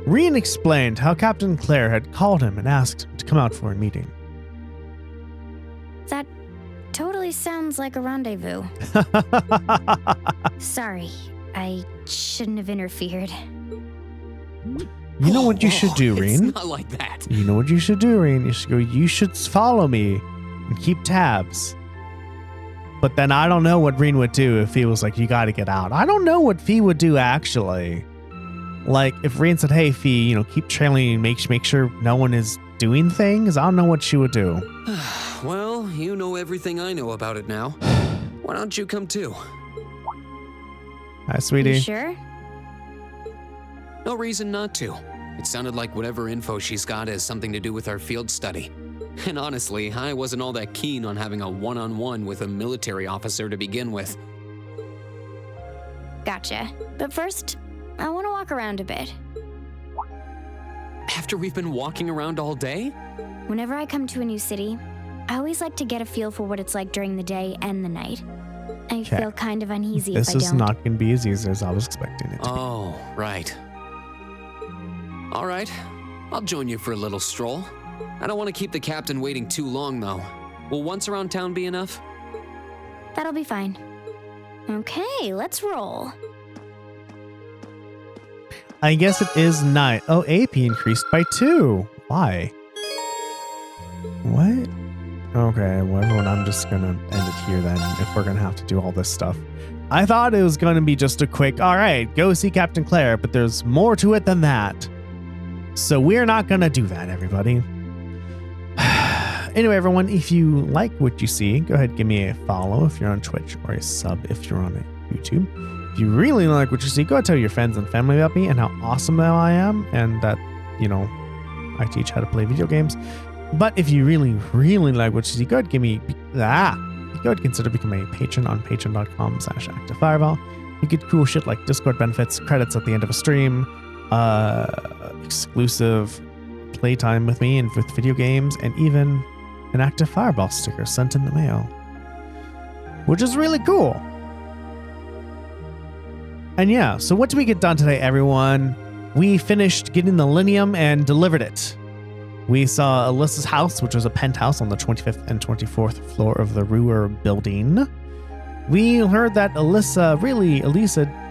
C: Reen explained how Captain Claire had called him and asked him to come out for a meeting.
I: That totally sounds like a rendezvous. Sorry, I shouldn't have interfered.
A: You know what you should do, Reen?
H: It's not like that.
A: You know what you should do, Reen? You should go, you should follow me and keep tabs. But then I don't know what Reen would do if he was like, you got to get out. I don't know what Fee would do, actually. Like, if Reen said, hey, Fee, you know, keep trailing and make sure no one is doing things, I don't know what she would do.
H: Well, you know everything I know about it now. Why don't you come too?
A: Hi, sweetie.
I: You sure?
H: No reason not to. It sounded like whatever info she's got has something to do with our field study. And honestly, I wasn't all that keen on having a one-on-one with a military officer to begin with.
I: Gotcha. But first, I want to walk around a bit.
H: After we've been walking around all day?
I: Whenever I come to a new city, I always like to get a feel for what it's like during the day and the night. I feel kind of uneasy if I don't.
A: This is not going to be as easy as I was expecting it to be.
H: Oh, right. All right, I'll join you for a little stroll. I don't want to keep the captain waiting too long, though. Will once around town be enough?
I: That'll be fine. Okay, let's roll.
A: I guess it is night. Oh, AP increased by 2. Why? What? Okay, well, everyone, I'm just going to end it here then if we're going to have to do all this stuff. I thought it was going to be just a quick, all right, go see Captain Claire, but there's more to it than that. So we're not going to do that, everybody. Anyway, everyone, if you like what you see, go ahead and give me a follow if you're on Twitch, or a sub if you're on YouTube. If you really like what you see, go ahead and tell your friends and family about me and how awesome I am, and that, you know, I teach how to play video games. But if you really, really like what you see, go ahead and go ahead and consider becoming a patron on patreon.com/activefireball. You get cool shit like Discord benefits, credits at the end of a stream, exclusive playtime with me and with video games, and even an Active Fireball sticker sent in the mail, which is really cool. And yeah, so what did we get done today, everyone? We finished getting the Linium and delivered it. We saw Alisa's house, which was a penthouse on the 25th and 24th floor of the Ruhr building. We heard that Alisa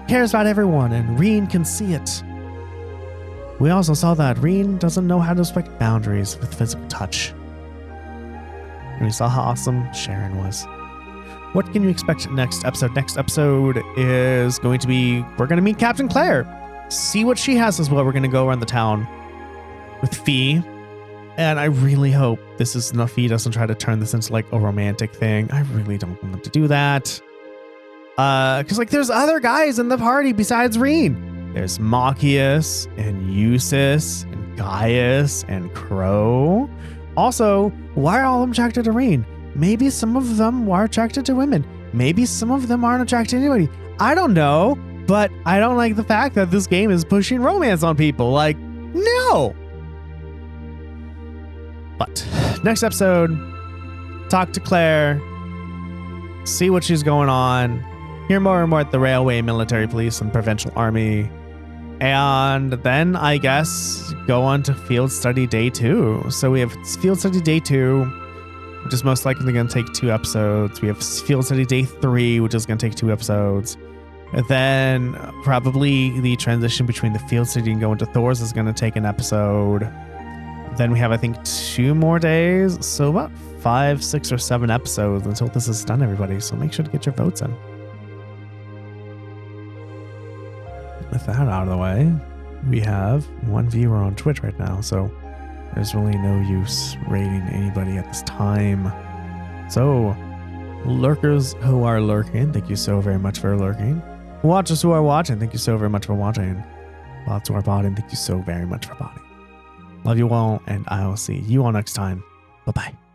A: cares about everyone, and Reen can see it. We also saw that Reen doesn't know how to respect boundaries with physical touch. And we saw how awesome Sharon was. What can you expect next episode? Next episode is going to be, we're going to meet Captain Claire. See what she has as well. We're going to go around the town with Fee. And I really hope Fee doesn't try to turn this into like a romantic thing. I really don't want them to do that. Because like there's other guys in the party besides Reen. There's Machias and Eustace and Gaius and Crow. Also, why are all of them attracted to Reen? Maybe some of them are attracted to women. Maybe some of them aren't attracted to anybody. I don't know, but I don't like the fact that this game is pushing romance on people. Like, no. But next episode, talk to Claire, see what she's going on, hear more and more at the Railway Military Police and Provincial Army, and then I guess go on to Field Study Day 2. So we have Field Study Day 2, which is most likely going to take 2 episodes. We have Field Study Day 3, which is going to take 2 episodes. And then probably the transition between the Field Study and going to Thor's is going to take an episode. Then we have, I think, 2 more days. So about 5, 6, or 7 episodes until this is done, everybody. So make sure to get your votes in. With that out of the way, we have 1 viewer on Twitch right now. So there's really no use rating anybody at this time. So lurkers who are lurking, thank you so very much for lurking. Watchers who are watching, thank you so very much for watching. Bots who are botting, thank you so very much for botting. Love you all, and I will see you all next time. Bye-bye.